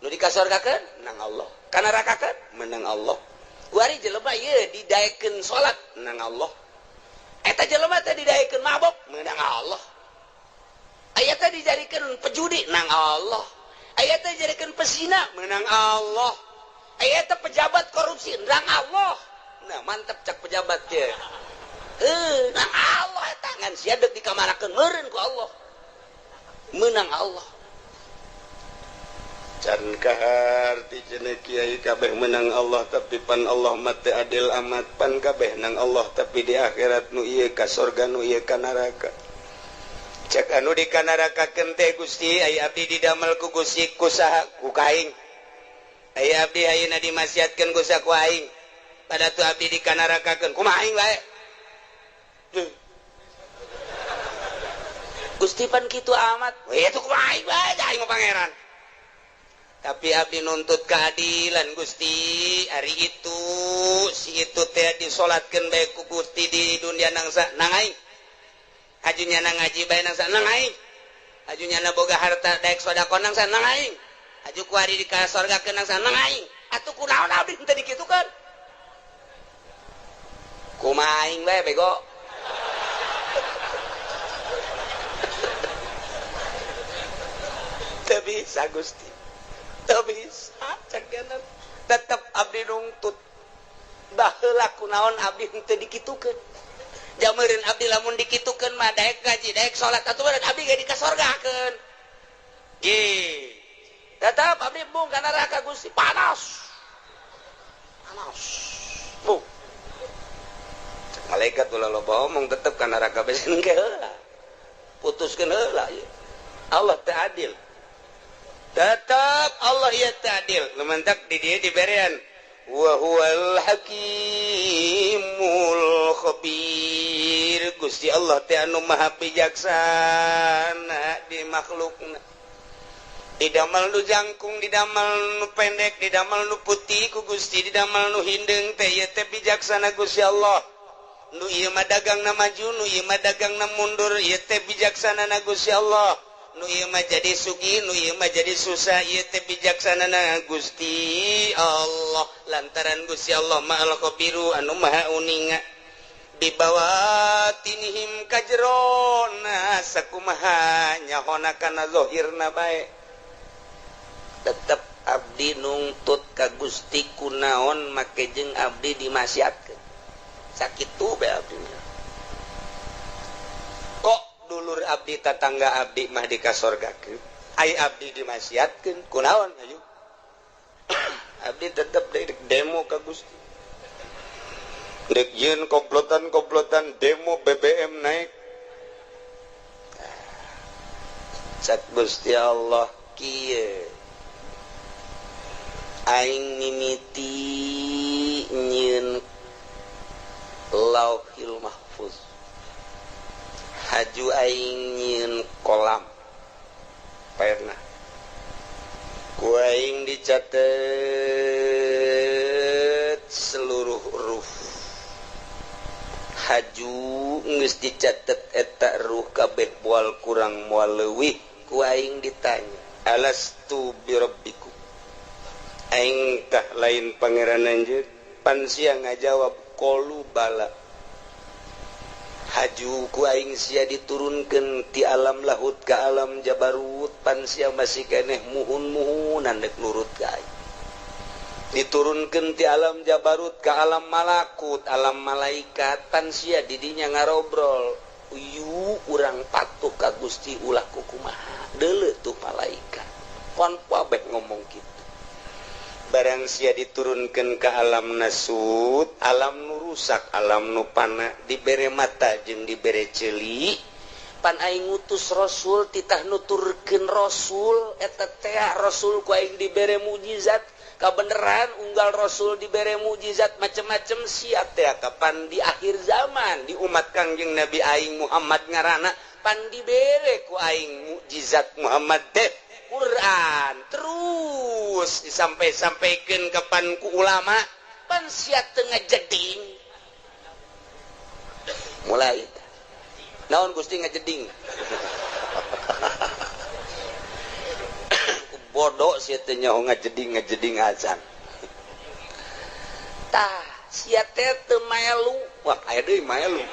nu dikasorgakeun menang Allah kana rakakeun menang Allah wari jelema ieu didaekeun salat menang Allah eta jelema teh didaekeun mabok menang Allah aya teh dijadikeun pejudi menang Allah aya teh dijadikeun pesina menang Allah aya teh pejabat korupsi menang Allah nah mantep cak pejabat teh menang Allah eta ngan sia deuk dikamarakeun meureun ku Allah menang Allah can kahar ti cenah kiai kabeh menang Allah tapi pan Allah mah teu adil amat pan kabeh nang Allah tapi di akhirat nu ieu ka surga nu ieu ka neraka cek anu di ka nerakakeun teh Gusti ai abdi didamel ku Gusti ku saha ku kaing ai abdi ayeuna dimasiatkeun ku saha ku aing pada tu abdi di ka nerakakeun kumaha aing wae Gusti pan kitu amat we itu kumaha aing wae aing mah pangeran tapi abdi nuntut keadilan Gusti hari itu si itu teh disolatkeun bae ku Gusti di dunia nangsa nang aing ajunya nang ngaji bae nangsa nang aing ajunya na boga harta daek sedekah nangsa nang aing aju ku hari di ka sorgakeun nangsa nang aing atuh kunaon abdi teu dikitukeun kumaha aing bae bego teu bisa Gusti teu bisa cakenan tetep abdi nuntut baheula kunaon abdi teu dikitukeun jameureun abdi lamun dikitukeun mah daek gaji daek salat atuh abdi ge dikasorgakeun ge tetep abdi bung ka neraka Gusti panas bung malaikat ulah loba omong tetep ka neraka besen ge heula putuskeun heula Allah teu adil tetap Allah ya ta'adil lementak di dia diberian wa huwal hakimul khabir Gusti Allah teh anu maha bijaksana di makhlukna didamel nu jangkung didamel nu pendek didamel nu putih ku Gusti didamel nu hindeng teh ieu teh bijaksana Gusti Allah nu ieu mah dagangna maju nu ieu mah dagangna mundur ieu teh bijaksana na Gusti Allah nu ieu mah jadi sugih nu ieu mah jadi susah ieu teh bijaksanana Gusti Allah lantaran Gusti Allah ma'al khabiru anu maha uninga di bawatinihim kajrona sakumaha nyahona kana zahirna bae tetep abdi nungtut ka Gusti kunaon make jeung abdi dimasiatkeun sakitu bae abdi dulur abdi tatangga abdi mah dikasorgakeun ai abdi dimasiatkeun kunaon aju abdi tetep dek demo ka Gusti dek yeun komplotan demo BBM naik cak Gusti Allah kieu aing mimiti nyieun lauhil mahfuz haju aing nyieun kolam pernah Kuaing dicatat seluruh huruf haju geus dicatat eta ruh kabeh moal kurang moal leuwih. Kuaing ditanya alastu birabbikum, aing tah lain pangeran anjeun? Pan sia ngajawab qalu bala. Haju ku aing sia diturunkeun ti alam lahut ka alam jabarut, pan sia masih keneh muhun-muhunan dek nurut ka aing. Diturunkeun ti alam jabarut ka alam malakut, alam malaikat, pan sia didinya ngarobrol. Uyu urang patuh ka Gusti ulah kumaha. Deuleu tuh malaikat. Kon pabeh ngomong kitu. Barang sia diturunkeun ka alam nasut, alam nu rusak, alam nu pana, dibere mata jeung dibere ceuli. Pan aing ngutus rasul titah nuturkeun rasul eta teh rasul ku aing dibere mukjizat kabeneran, unggal rasul dibere mukjizat macem-macem sia teh kapan di akhir zaman di umat Kangjeng Nabi aing Muhammad ngaranna pan dibere ku aing mukjizat Muhammad teh Quran. Terus disampai-sampaikan kapan ku ulama pan sia teu ngajeding mulai naon Gusti ngajeding bodoh sia teh nyaho ngajeding azan tah sia teh teu melu. Wah aya deui melu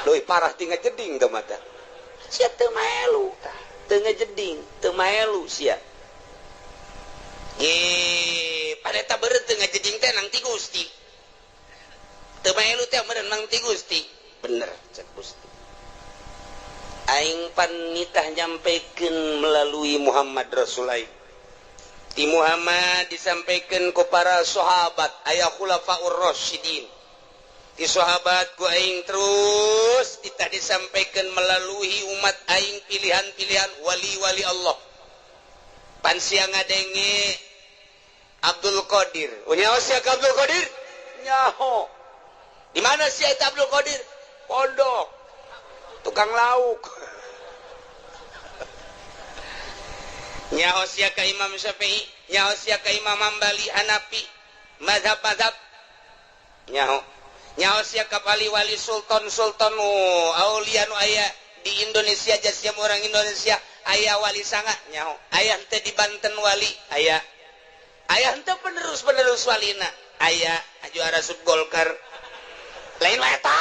leuwih parah ti ngajeding teh mata sia teu melu tah teu ngajeding teu melu sia paneta beureut teu ngajeding teh nang ti Gusti teu melu teh meureun nang ti Gusti bener cek Gusti. Aing pan nitah nyampaikeun melalui Muhammad Rasul aing. Ti Muhammad disampaikan ku para sahabat aya khulafaur rasyidin. Ti sahabat ku aing terus ditah disampaikan melalui umat aing pilihan-pilihan wali-wali Allah. Pan sia ngadenge Abdul Qadir. Nyaho sia Abdul Qadir? Nyaho. Di mana sia eta Abdul Qadir? Pondok. Tukang lauk. Nyaho sia ka Imam Syafi'i, nyaho sia ka Imam Hambali, Hanafi, mazhab-mazhab. Nyaho sia ka wali-wali sultan-sultan aulia nu aya di Indonesia jasnya orang Indonesia aya wali sanga nyaho. Aya henteu di Banten wali aya. Aya henteu penerus-penerus walina aya juara sub Golkar. Lain wae eta.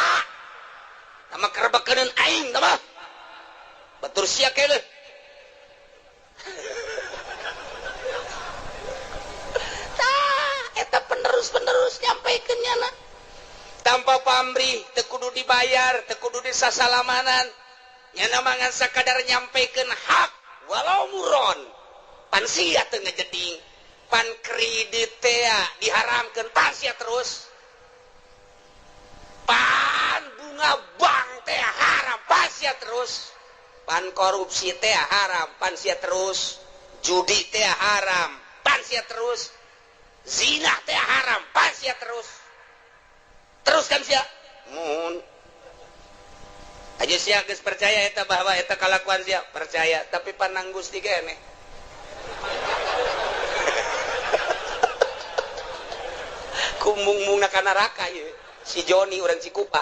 Nama kerebekeun aing tah mah. Batur sia keuleuh. Eta penerus nyampaikeun nyana tanpa pamrih teu kudu dibayar teu kudu disasalamanan nyana mangan sakadar nyampaikeun hak walau muron pan sia teu ngajeding pan kredit teh diharamkeun pan sia terus pan bunga bank teh haram pan sia terus pan korupsi teh haram pan sia terus judi teh haram pan sia terus zina teh haram pan sia terus kan sia mun aja sia geus percaya eta bahwa eta kalakuan sia percaya tapi panang Gusti keneh kumbung-mungna ka neraka ieu si Joni urang Cikupa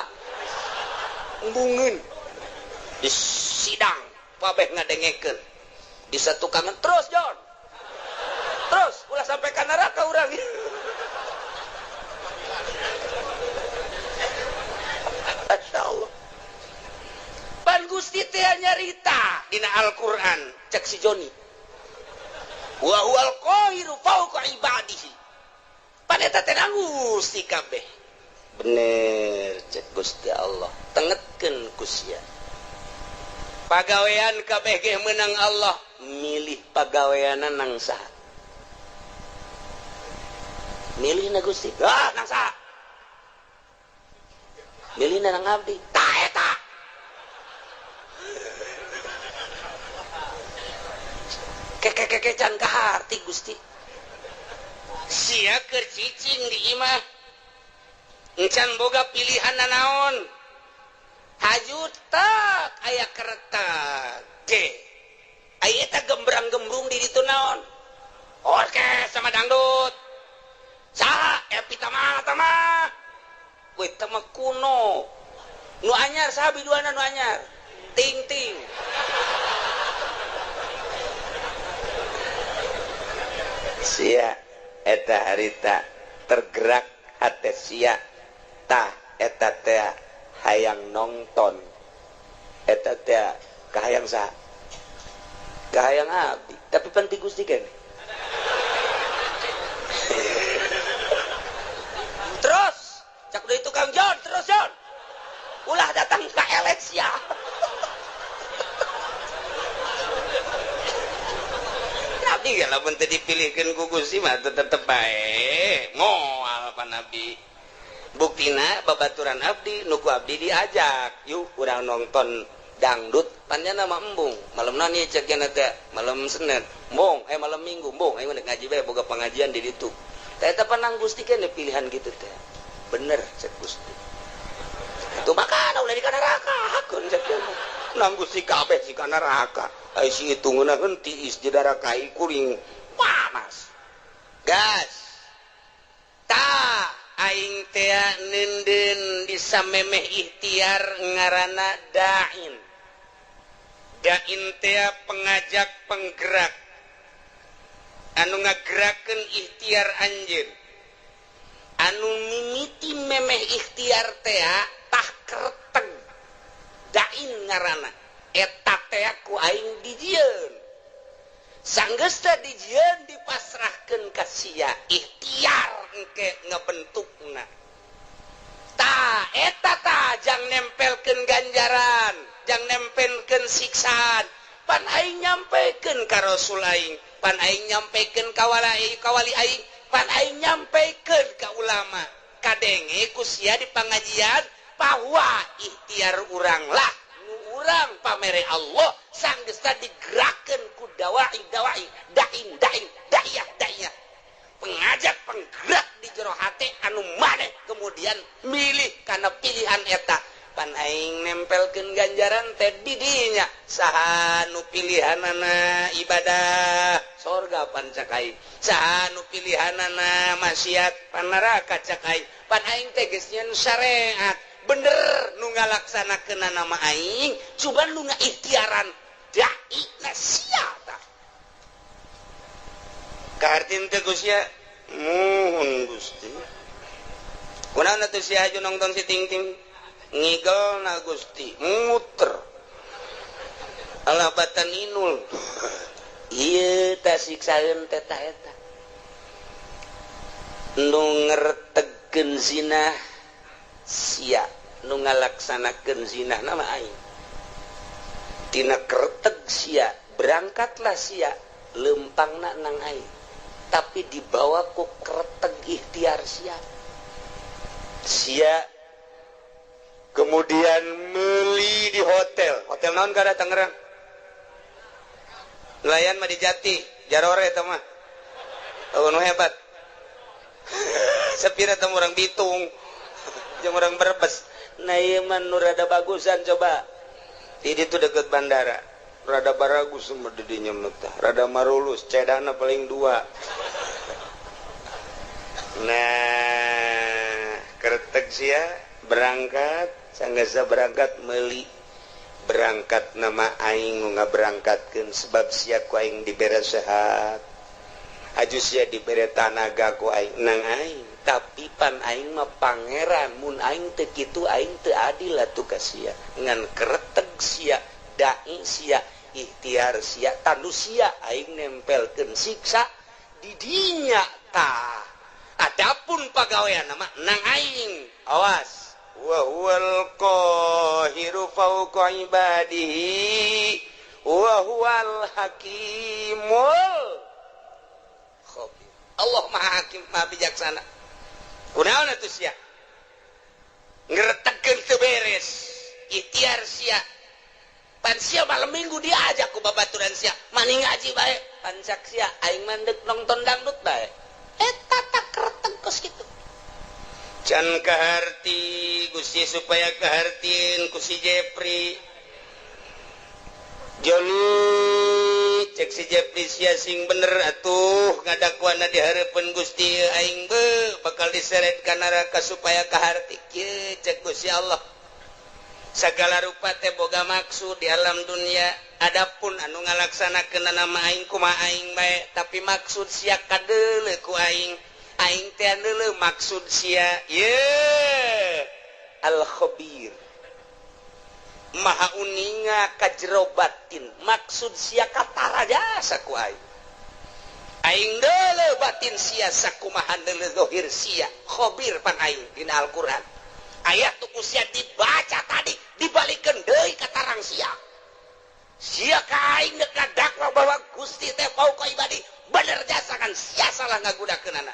embungeun di sidang pabeh ngadengekeun di satu kangen terus Jon terus ulah sampai ka neraka urang Masyaallah pan Gusti teh nyarita dina Al-Qur'an cek si Joni wa huwal qahiru fawqa ibadihi pan eta teh Gusti kabeh bener cek Gusti Allah tengetkeun ku sia pagawean kabeh ge meunang Allah milih pagaweana nang saha milih na Gusti nang saha milih na nang abdi tah eta kekekecan ka harti Gusti sia keur cicing di imah encan boga pilihan naon hajut tak aya keretak ge aya eta gembrang-gembrung di ditu naon orkes sama dangdut saha epi tama weh tama kuno nu anyar saha biduana nu anyar ting ting sia eta harita tergerak hate sia tah eta teh hayang nonton eta teh kahayang saha kahayang abdi tapi penting Gusti kan terus cak deui tukang John terus John ulah datang ke LX ya Nabi kalau pun dipilihkan ku Gusti mah tetep bae moal pan Nabi buktina babaturan abdi nuku abdi diajak yuk urang nonton dangdut panjana mah embung malam nani cek yana teh malam Senin embung malam Minggu embung aing ngaji bae boga pengajian di ditu teh eta panang Gusti keneh pilihan gitu teh bener cek Gusti itu makana ulah di neraka hakeun cek nang Gusti kabeh si kana neraka ai si hitungna henti di darakai kuring panas gas ta aing teh nenden bisa memeh ikhtiar ngaranna dain teh pengajak penggerak anu ngagerakeun ikhtiar anjeun anu mimiti memeh ikhtiar teh tah kereteng dain ngaranna eta teh ku aing dijieun sanggeus teh dijieun dipasrahkeun ka sia ikhtiar engke ngabentukna ta eta ta jang nempelkeun ganjaran jang nempelkeun siksaan pan aing nyampekeun ka Rasul aing pan aing nyampekeun ka kawali aing pan aing nyampekeun ka ulama kadenge ku sia di pangajian bahwa ikhtiar urang lah urang pamere Allah sanggeus digerakkeun ku dai daiyah pengajak penggerak di jero hate anu maneh kemudian milih kana pilihan eta pan aing nempelkeun ganjaran teh di dinya saha nu pilihanana ibadah sorga pan cak aing saha nu pilihanana maksiat pan neraka cak aing pan aing teh geus nyeun syariat bener nu ngalaksanakeun nama aing cuman nu ngaikhtiaran dai na sia tah kahartin teh Gusti muhun Gusti kunaon atuh sia aju nonton si ting ting ngigel na Gusti muter alabatan inul ieu tah siksaeun teh tah eta nu ngertegeun zina sia nu ngalaksanakeun zina nama aing tina kereteg sia berangkatlah sia lempangna nang aing tapi dibawa ku kereteg ikhtiar sia kemudian meuli di hotel naon kada Tangerang nelayan mah di Jati Jarore eta mah nu hebat sepira teh urang Bitung jeung urang Brebes nah ieu mah nu rada bagusan coba di ditu deket bandara rada baragus semua di dinya teh rada marulus cedana paling 2 nah keretek sia berangkat sanggeus berangkat meuli berangkat nama aing nu ngaberangkatkeun sebab sia ku aing dibere sehat aju sia dibere tanaga ku aing nang aing tapi pan aing mah pangeran mun aing teu kitu aing teu adil atuh ka sia ngan keretek sia dai sia ikhtiar sia tandu sia aing nempelkeun siksa di dinya tah adapun pagawean mah nang aing awas wa huwal qahiru fawqa ibadihi wa huwal hakimul khabir Allah maha hakim maha bijaksana kunaon atuh sia ngretegkeun teu beres ikhtiar sia pan sia malam Minggu diajak ku babaturan sia mani ngaji bae pan cak sia aing mandek nonton dangdut bae eta tak kereteg kos kitu can kaharti Gusti supaya kahartiin ku si Jepri Joni cek si Jepri sia sing bener atuh ngadakuana dihareupeun Gusti aing bakal diseret ka neraka supaya kahartik ye cek Gusti Allah. Sagala rupa teh boga maksud di alam dunia. Adapun anu ngalaksanakeun nama aing kumaha aing bae tapi maksud sia kadeuleu ku aing. Aing teh deuleu maksud sia ye al khabir. Maha uninga kajero batin maksud sia katara jasa ku aing. Aing deuleu batin sia sakumaha deuleu zahir sia khabir pan aing dina Al-Qur'an. Ayat tuku sia dibaca tadi dibalikeun deui ka tarang sia. Sia ka aing deuk ngadakwa bahwa Gusti teh fauqa ibadi bener jasa kan sia salah ngagudakeunana.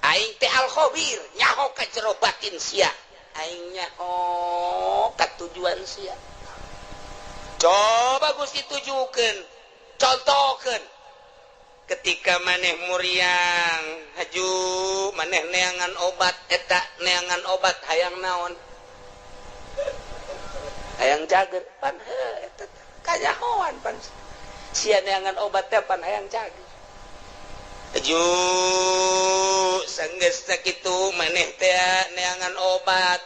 Aing teh al khabir nyaho ka jero batin sia. Aing nyaho ka tujuan sia. Coba Gusti tujukeun, contohkeun. Ketika maneh muriang, haju maneh neangan obat eta neangan obat hayang naon? Hayang cager pan eta kanyahoan pan. Sia neangan obat teh pan hayang cager. Haju sanggeus sakitu maneh teh neangan obat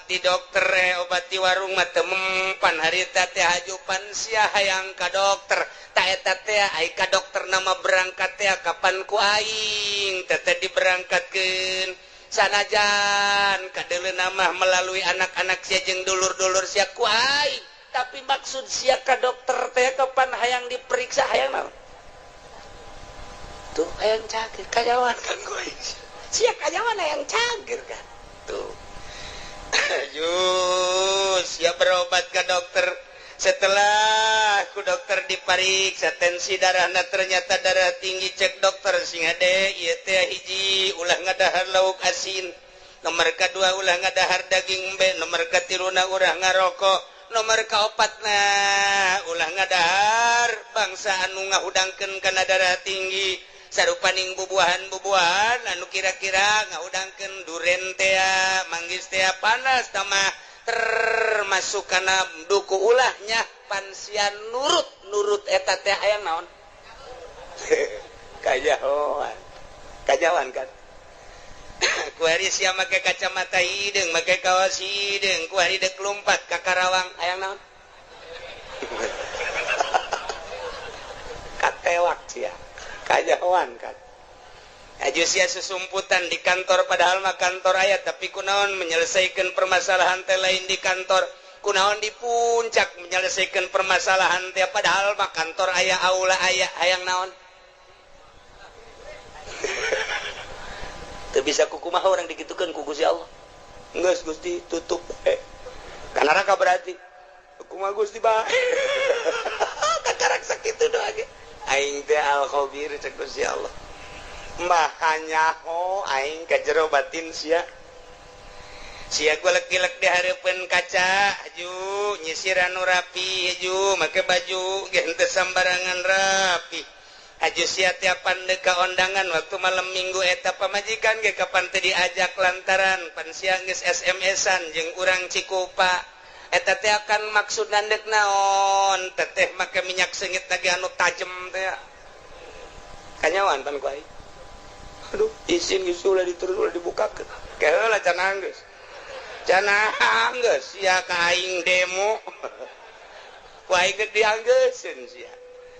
di dokter obat di warung mah teu mempan harita teh hajupan sia hayang ka dokter ta eta teh ai ka dokter nama berangkat teh kapan ku aing teh diberangkatkeun sanajan kadeuleuna mah melalui anak-anak sia jeung dulur-dulur sia ku aing tapi maksud sia ka dokter teh kapan hayang diperiksa hayang naon tuh hayang cager kajawan kan ku aing sia kajawan hayang cager kan tuh Jus, ya berobat ke dokter. Setelah ku dokter dipariksa tensi darahna ternyata darah tinggi cek dokter sing ade ieu teh hiji ulah ngadahar lauk asin. Nomor kedua ulah ngadahar daging embe, nomor katiluna ulah ngarokok, nomor kaopatna ulah ngadahar bangsa anu ngahudangkeun kana darah tinggi. Sarupaning bubuahan-bubuahan anu kira-kira ngaudangkeun duren teh manggis teh panas tamah termasuk kana duku ulahnya pansian nurut eta teh hayang naon kajawan kan ku hari sia make kacamata hideung make kaos hideung ku hari deuk lompat ka Karawang hayang naon katewak sia kajawan kan aju sia susumputan di kantor padahal mah kantor aya tapi kunaon menyelesaikan permasalahan teh lain di kantor kunaon di puncak menyelesaikan permasalahan teh padahal mah kantor aya aula aya hayang naon teu bisa kukumaha orang digitukeun ku Gusti Allah geus Gusti tutup ka neraka berarti kumaha Gusti bae kakarak sakitu doa ge aing teh al khabir cek Gusti Allah makanya aing ka jero batin sia gua lek-lek di hareupeun kaca haju nyisir anu rapi haju make baju ge henteu sambarangan rapi haju sia tiapan deuk ka ondangan waktu malam minggu eta pamajikan ge kapan teu diajak lantaran pan sia geus SMS-an jeung urang Cikupa eta teh akan maksud nandek naon teteh make minyak sengit lagi anu tajem teh kanyawan pan ku aing aduh izin geus ulah diturun ulah dibukakeun keheula can geus sia ka aing demo ku aing geus dianggeuskeun sia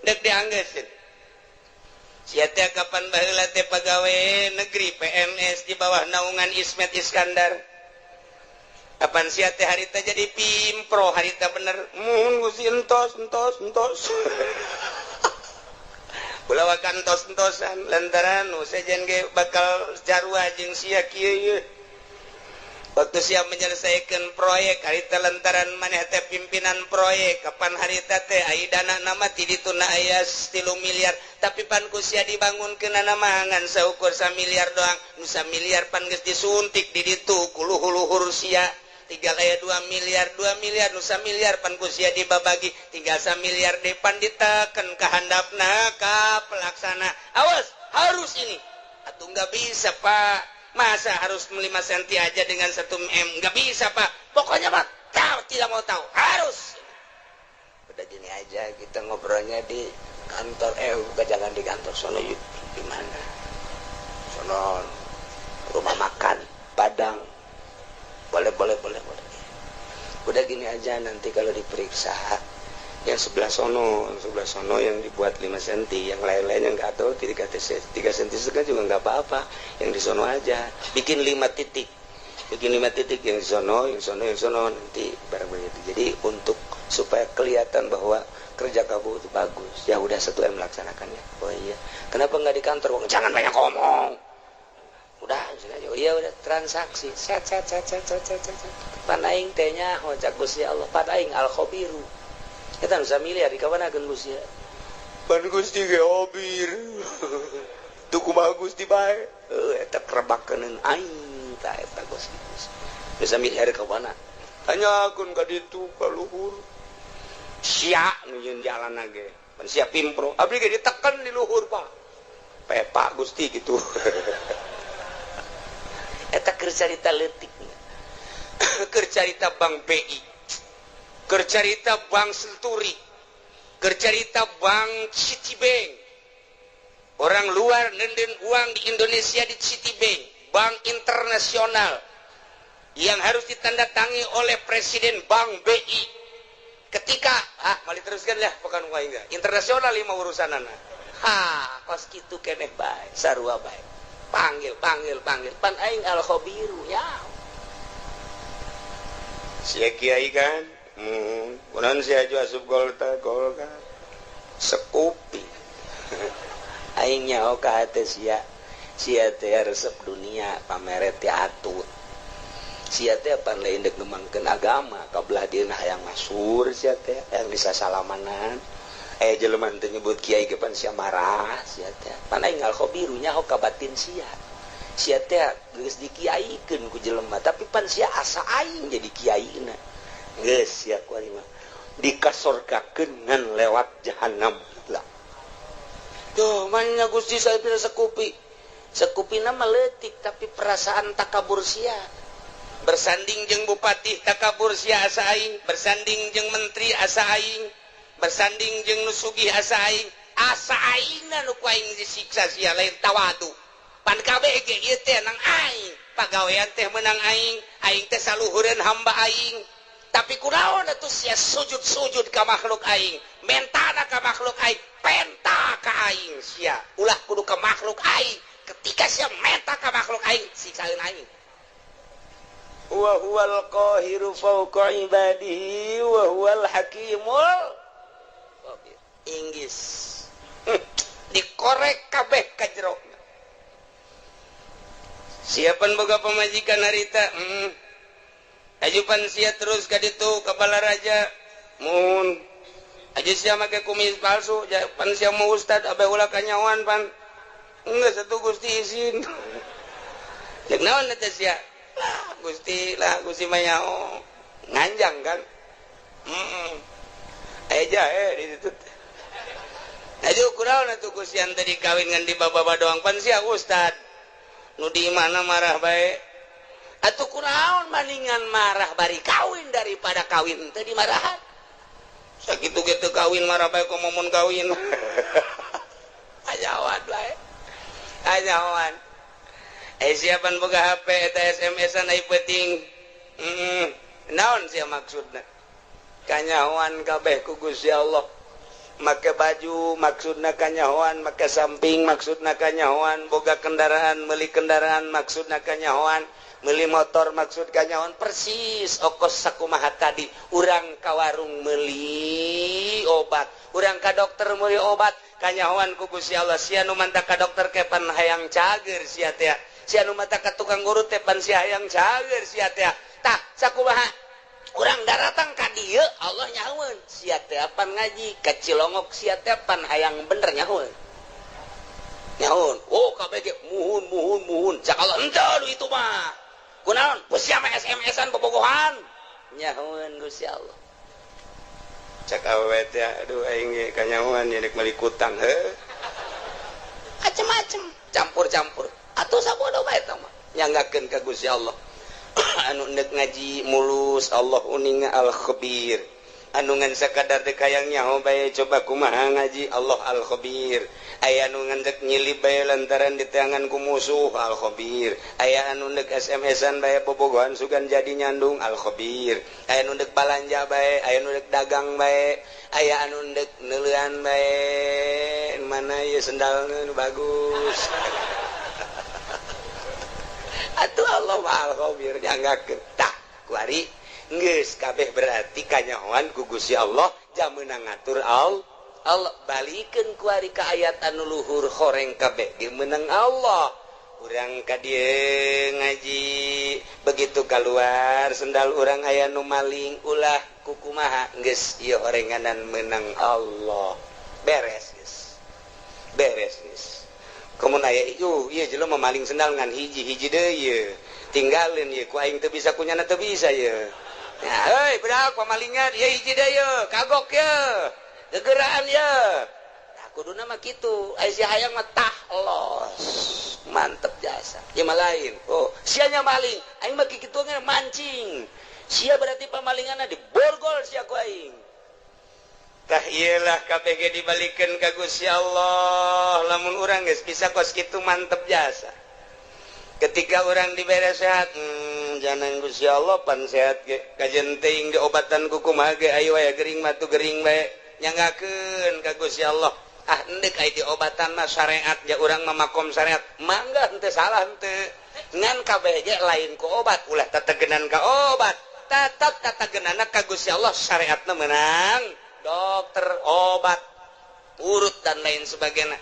deuk dianggeuskeun sia teh kapan baheula teh pagawe negeri PNS di bawah naungan Ismet Iskandar kapan sia teh harita jadi pimpro harita bener muhun Gusti entos ulah kantos-entosan lantaran sejen ge bakal jarua jeung sia kieu waktu sia menyelesaikan proyek harita lantaran maneh teh pimpinan proyek kapan harita teh ai dana nama ti dituna aya 3 miliar tapi pan ku sia dibangunkeun nama ngan saukur 1 miliar doang nu 1 miliar pan geus disuntik di ditu ku luhur-luhur sia tinggal aya 2 miliar nu 1 miliar pan ku sia dibabagi tinggal 1 miliar depan diteken ka handapna ka pelaksana awas harus ini atuh enggak bisa Pak masa harus 5 senti aja dengan 1 M enggak bisa Pak pokoknya Pak tidak mau tahu harus udah gini aja kita ngobrolnya di kantor jangan di kantor sono di mana sono rumah makan Padang boleh udah gini aja nanti kalau diperiksa yang sebelah sono yang dibuat 5 cm yang lain-lainnya nggak tahu 3 cm setengah juga nggak apa-apa yang di sono aja bikin 5 titik yang di sono nanti barang-barang itu jadi untuk supaya kelihatan bahwa kerja kamu itu bagus ya udah 1M melaksanakannya. Oh iya kenapa nggak di kantor? Jangan banyak ngomong udah udah transaksi set panaing tehnya hojak Gusti Allah panaing al khabiru kita bisa milih di kawan akan Gusti pan Gusti ge hobir tuku mah Gusti bae eta kerebakeun aing tah eta Gusti bisa milih hari kawan hanya akun ka ditu ka luhur sia nunjun jalan ge pan sia pimpro abdi ge ditekan di luhur Pak pepak Gusti gitu eta keur carita leutik keur carita Bank BI keur carita Bank Senturi keur carita Bank Citibank orang luar nenden uang di Indonesia di Citibank bank internasional yang harus ditandatangi oleh Presiden Bank BI ketika mali teruskan lah bukan uang internasional 5 urusanana kos kitu keneh bae sarua bae panggil pan aing al khabiru ya sia kiai kan kunaon sia aju asup golka sekupi aing nyaho ka hate sia teh resep dunia pamere teh atut sia teh pan lain deuk ngembangkeun agama kabelah dieuna hayang masur sia teh hayang bisa salamanan jelema teh nyebut kiai ge pan sia marah sia teh pan aing al khabiru nyaho ka batin sia teh geus dikiaikeun ku jelema tapi pan sia asa aing jadi kiaina geus sia kuari mah dikasorkakeun ngan lewat jahanam lah tuh mannya Gusti sapira sekupina mah leutik tapi perasaan takabur sia bersanding jeung bupati takabur sia asa aing bersanding jeung menteri asa aing bersanding jeung nusugih asa aingna nu ku aing disiksa sia lain tawadu pan kabeh ge ieu teh nang aing pagawean teh menang aing teh saluhureun hamba aing tapi kunaon atuh sia sujud ka makhluk aing mentana ka makhluk aing penta ka aing sia ulah kudu ka makhluk aing ketika sia menta ka makhluk aing siksaeun aing wa huwal qahiru fawqa ibadihi wa huwal hakimul Inggris dikorek kabeh ka jerokna siapan boga pamajikan harita ajupan sia terus ka ditu ka balaraja mun aju sia make kumis palsu pan sia mau ustad abe ulah kanyawan pan geus atuh Gusti izin ceuk naon eta sia Gusti mah nyaho nganjang kan eja di situ aduh kunaon atuh Gusti ante dikawin ngan di baba doang pan sia ustad nu di mana marah bae atuh kunaon maningan marah bari kawin daripada kawin teh dimarahan sakitu ge teu kawin marah bae ku momon kawin ajawan bae ajawan siapan boga HP eta SMS-an ai penting naon sia maksudna kanyahoan kabeh ku Gusti Allah make baju maksudna kanyahoan make samping maksudna kanyahoan boga kendaraan meuli kendaraan maksudna kanyahoan meuli motor maksud kanyahoan persis okos sakumaha tadi urang ka warung meuli obat urang ka dokter meuli obat kanyahoan ku Gusti Allah sia nu manta ka dokter ke pan hayang cager sia teh sia nu manta ka tukang urut teh pan sia hayang cager sia teh tah sakumaha urang daratang ka dieu Allah nyahoeun sia teh pan ngaji ka Cilongok sia teh pan hayang bener nyahoeun kabeh ge muhun cak Allah henteu itu mah kunaon sia mah SMS-an bobogohan nyahoeun Gusti Allah cak awewe teh aduh aing ge kanyahoan nya meuli kutang macem-macem campur-campur atuh sabodo bae eta mah nyanggakeun ka Gusti Allah anu neuk ngaji mulus Allah uninga al khabir anungan sekadar dek hayangnya bae coba kumaha ngaji Allah al-khabir aya anu ngandek nyilip bae lantaran di tangan ku musuh al-khabir aya anu ndek SMS-an bae bobogohan sugan jadi nyandung al-khabir aya anu ndek balanja bae aya anu ndek dagang bae aya anu ndek neuleuan bae mana ieu sendalna nu bagus atuh Allah al-khabir dianggakeun tah kuari geus kabeh berarti kanyahoan ku Gusti Allah jameuna ngatur Allah balikeun ku ari ka ayat anu luhur horeng kabeh ge meunang Allah urang ka dieu ngaji begitu keluar sendal urang aya nu maling ulah kukumaha geus ieu horenganan meunang Allah beres geus komun aya ieu jelema maling sendal ngan hiji-hiji deui ieu tinggalin ieu ku aing teu bisa kunyana teu bisa ieu ya heuy budak pamalingan ieu hiji deui ieu kagok ieu gegeraan ya nah kuduna mah kitu aya hayang mah tah los mantep jasa ya mah lain oh sianya maling aing mah kitu ge mancing sia berarti pamalinganna diborgol sia ku aing tah iyalah kabeh ge dibalikeun ka Gusti Allah lamun urang geus bisa kos kitu mantep jasa ketika orang dibere sehat jangan Gusti Allah pan sehat ge kajen teuing diobatan ku kumaha ge aya wae gering matu gering bae nyanggakeun ka Gusti Allah ah endek aya diobatan mah syariat ja urang mamakom syariat mangga henteu salah henteu ngan kabeh ge lain ku obat ulah tategenan ka obat tetep tategenana ka Gusti Allah syariatna meunang dokter obat urut dan lain sebagainya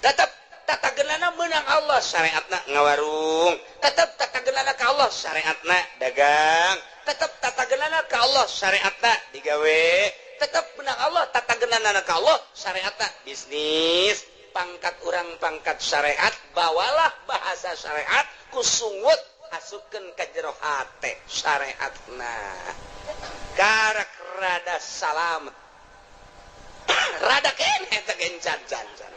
tetep tatagenana meunang Allah syariatna ngawarung tetep tatagenana ka Allah syariatna dagang tetep tatagenana ka Allah syariatna digawe tetep meunang Allah tatagenana ka Allah syariatna bisnis pangkat urang pangkat syariat bawalah bahasa syariat kusungut asupkeun ka jero hate syariatna karak rada salamet rada keneh teh gencan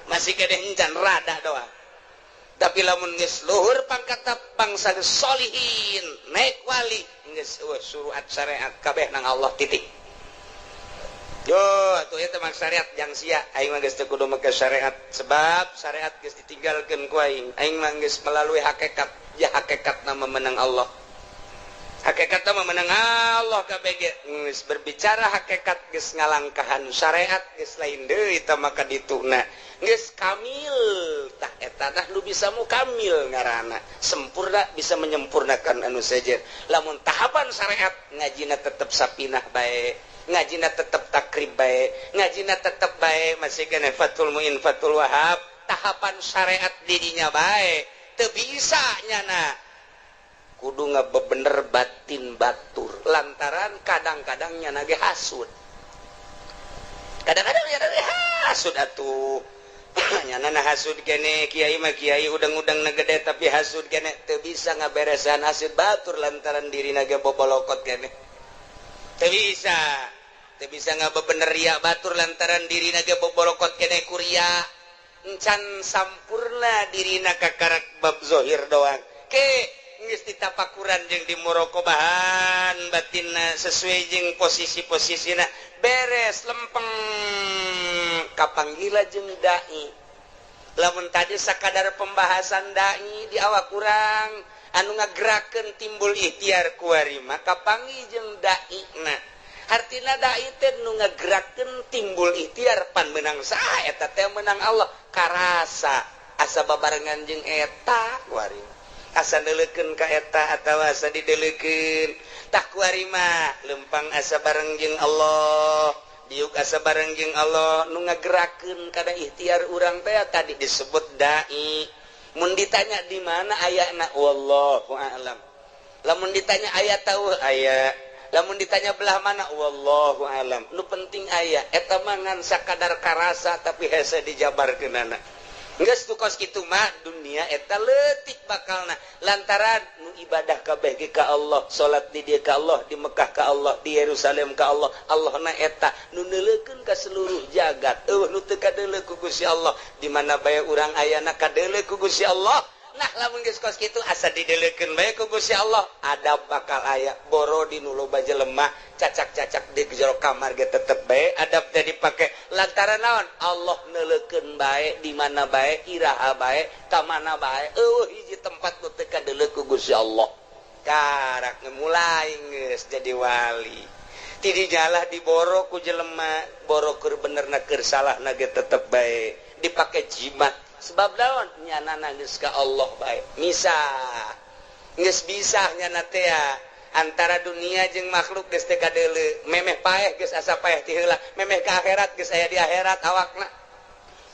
masih kene encan rada doang tapi lamun geus luhur pangkatna bangsa solihin naik wali geus suruat syariat kabeh nang Allah titik yo atuh eta mah syariat jang sia aing mah geus teu kudu make syariat sebab syariat geus ditinggalkeun ku aing mah geus melalui hakikat ya hakikatna memenang Allah hakikatna memenang Allah kabeh geus berbicara hakikat geus ngalangkahan syariat geus lain deui tah maka dituna geus kamil tah eta tah nu bisa mukamil ngaranna sempurna bisa menyempurnakan anu saja lamun tahapan syariat ngajina tetep sapinah bae ngajina tetep takrib bae ngajina tetep bae masih kena Fathul Muin Fathul Wahab tahapan syariat didinya bae teu bisa nyana kudu ngabebener batin batur lantaran kadang-kadang nyana ge hasud kadang-kadang nyana ge hasud atuh nyana hasud kene kiai mah kiai udang-udang na gede tapi hasud kene teu bisa ngaberesan hasud batur lantaran dirina ge bobolokot kene teu bisa ngabebener ria batur lantaran dirina ge bobolokot kene kuria encan sampurna dirina kakarak bab zohir doang ke geus ditapakuran jeung dimorokobahan batinna sesuai jeung posisi-posisina beres lempeng kapanggila jeung dai lamun tadi sakadar pembahasan dai di awak kurang anu ngagerakeun timbul ikhtiar kuari maka panggih jeung dai na artina dai teh nu ngagerakeun timbul ikhtiar pan menang saha eta teh menang Allah karasa asa babarengan jeung eta kuari asa neuleukeun ka eta atawa asa dideuleukeun tah kuari mah lempang asa bareng jeung Allah diuk asa bareng jeung Allah nu ngagerakeun kada ikhtiar urang teh tadi disebut dai mun ditanya di mana ayana wallahu a'lam lamun ditanya aya tahu aya lamun ditanya belah mana wallahu a'lam nu penting aya eta mah ngan sakadar karasa tapi hese dijabarkeunana geus tukos kitu mah dunia eta leutik bakalna lantaran nu ibadah kabeh ge ka Allah salat di dieu ka Allah di Mekah ka Allah di Yerusalem ka Allah Allahna eta nu neuleukeun ka seluruh jagat nu teu kadeuleu ku Gusti Allah di mana bae urang ayana kadeuleu ku Gusti Allah nah lamun geus kos kitu asa didelekeun bae ku Gusti Allah adab bakal aya boro di nu loba jelema cacak-cacak di jero kamar ge tetep bae adab teh dipake lantaran naon Allah neulekeun bae di mana bae iraha bae ka mana bae hiji tempat nu teu kadeuleuk ku Gusti Allah karak mulai geus jadi wali ti jalah diboro ku jelema boro keur benerna keur salahna ge tetep bae dipake jimat sebab daun nyanana geus ka Allah bae misah geus bisah nyana teh antara dunia jeung makhluk geus teu kadeuleu memeh paeh geus asa paeh ti heula memeh ka akhirat geus aya di akhirat awakna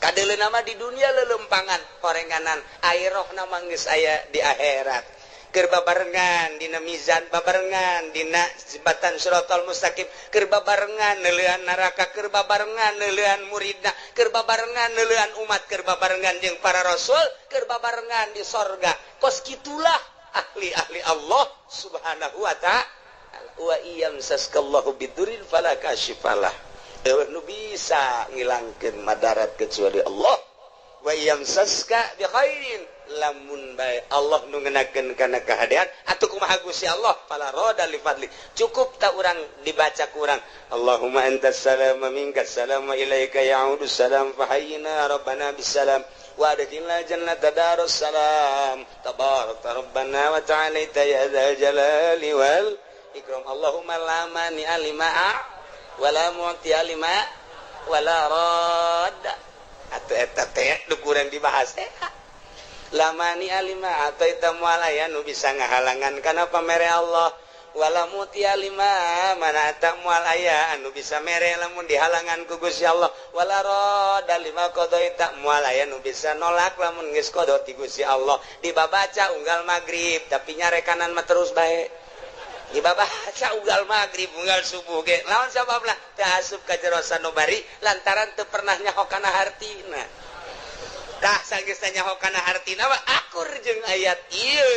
kadeuleu mah di dunia leulempangan horenganan airohna mah geus aya di akhirat keur babarengan dina mizan babarengan dina jembatan Shiratal Mustaqim keur babarengan neuleuan neraka keur babarengan neuleuan muridna keur babarengan neuleuan umat keur babarengan jeung para rasul keur babarengan di sorga kos kitulah ahli-ahli Allah subhanahu wa ta'ala wa iyam saskallahu bidurin fala kashifalah nu bisa ngilangkeun madarat kecuali Allah wa iyam saska bi khairin lamun bae Allah nu ngeunakeun kana kahadian atuh kumaha Gusti Allah fala rada li fadli cukup ta urang dibaca ku urang Allahumma antas salam wa minkas salam wa ilaika ya'udu salam fa hayyina rabbana bisalam wa adkhilna jannata darus salam tabarakta rabbana wa ta'alaita ya dzal jalali wal ikram Allahumma la mani alima wa la mu'ti alima wa la radda atuh eta teh nu kurang dibahas lamani alima atau ita mualaya nu bisa ngahalangan kana pamere Allah wala muti alima mana tak mualaya anu bisa mere lamun dihalangan ku Gusti Allah wala rada lima qada ita mualaya nu bisa nolak lamun geus qada ti Gusti Allah dibabaca unggal magrib tapi nyarekanan mah terus bae dibabaca unggal magrib unggal subuh ge lawan sababna teu asup ka jero sanubari lantaran teu pernah nyaho kana hartina tah sageus nyaho kana hartina mah akur jeung ayat ieu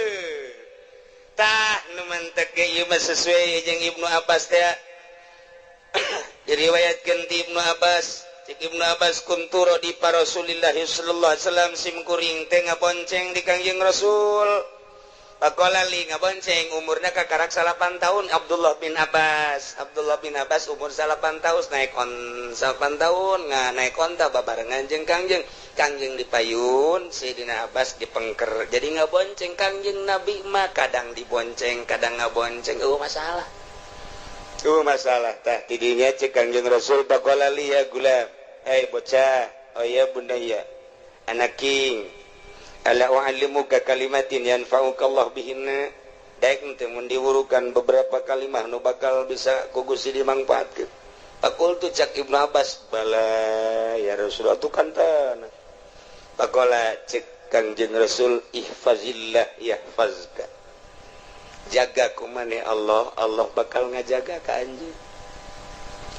tah nu mentek ge ieu mah sesuai jeung Ibnu Abbas teh diriwayatkeun ti Ibnu Abbas cik Ibnu Abbas kunturo di Rasulillah sallallahu alaihi wasallam sim kuring teh ngabonceng di Kangjeng Rasul Pakola li ngabonceng umurna kakarak 8 tahun Abdullah bin Abbas umur 8 tahun naik on 8 tahun naik onta babarengan jeung Kangjeng dipayun Sayyidina Abbas dipengker jadi ngabonceng Kangjeng Nabi mah kadang dibonceng kadang ngabonceng masalah tah tidinya cek Kangjeng Rasul pakola li ya gulam bocah oh ya bunda ya anak king ala wa'allimuka kalimatin yanfa'uka Allah bihinna daek teh mun diwurukan beberapa kalimat nu bakal bisa ku Gusti dimangpaatkeun pakultu cak Ibnu Abbas bala ya Rasul atuh kantana pakola cek Kangjeng Rasul ihfazillah yahfazka jaga ku maneh Allah bakal ngajaga ka anjeun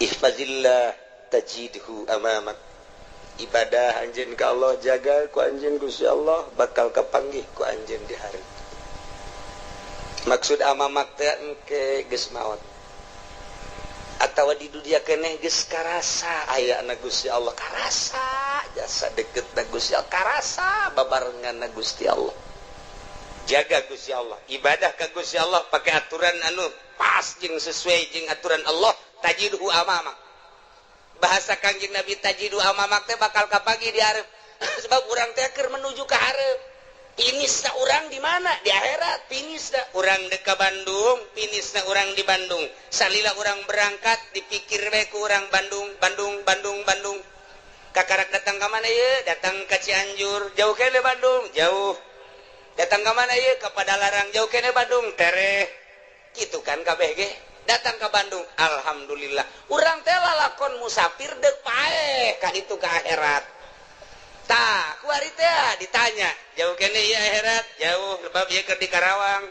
ihfazillah tajidhu amamak ibadah anjeun ka Allah jaga ku anjeun Gusti Allah bakal kapanggih ku anjeun di hari maksud amamak teh engke geus maot atawa di dunia keneh geus karasa ayana Gusti Allah karasa jasa deketna Gusti Allah karasa babarenganna Gusti Allah jaga Gusti Allah ibadah ka Gusti Allah pakai aturan anu pas jeung sesuai jeung aturan Allah tajidhu amamak bahasa Kangjeng Nabi tajidu amamak teh bakal kapagi di hareup sebab urang teh keur menuju ka hareup finisna urang di mana di akhirat finisna urang dek ka Bandung finisna urang di Bandung salila urang berangkat dipikir we ku urang Bandung kakarak datang ka mana ieu datang ka Cianjur jauh kene Bandung jauh datang ka mana ieu ka Padalarang jauh kene Bandung tereh kitu kan kabeh ge datang ke Bandung alhamdulillah urang teh lalakon musafir deuk paeh ka ditu ka akhirat tah kuari teh ditanya jauh kene ieu akhirat jauh lebab ieu keur di Karawang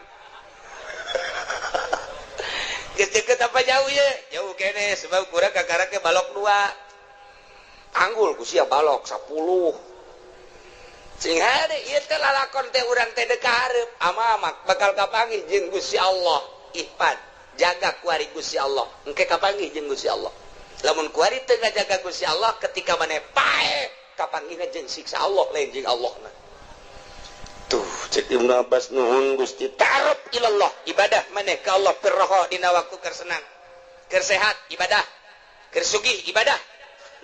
geus deukeut apa jauh ieu jauh kene sebab kurang kakarak ke balok 2 anggul ku sia balok 10 sing hade ieu teh lalakon teh urang teh deuk ka hareup amamak bakal kapanggih jeung Gusti Allah ihfad jaga kuari Gusti Allah engke kapanggih jeung Gusti Allah lamun kuari teu ngajaga Gusti Allah ketika maneh paeh kapanggihna jeung siksa Allah lain jeung Allahna tuh cek Ibnu Abbas nuhun Gusti ta'aruf ilallah ibadah maneh ka Allah keur roho dina waktu keur senang keur sehat ibadah keur sugih ibadah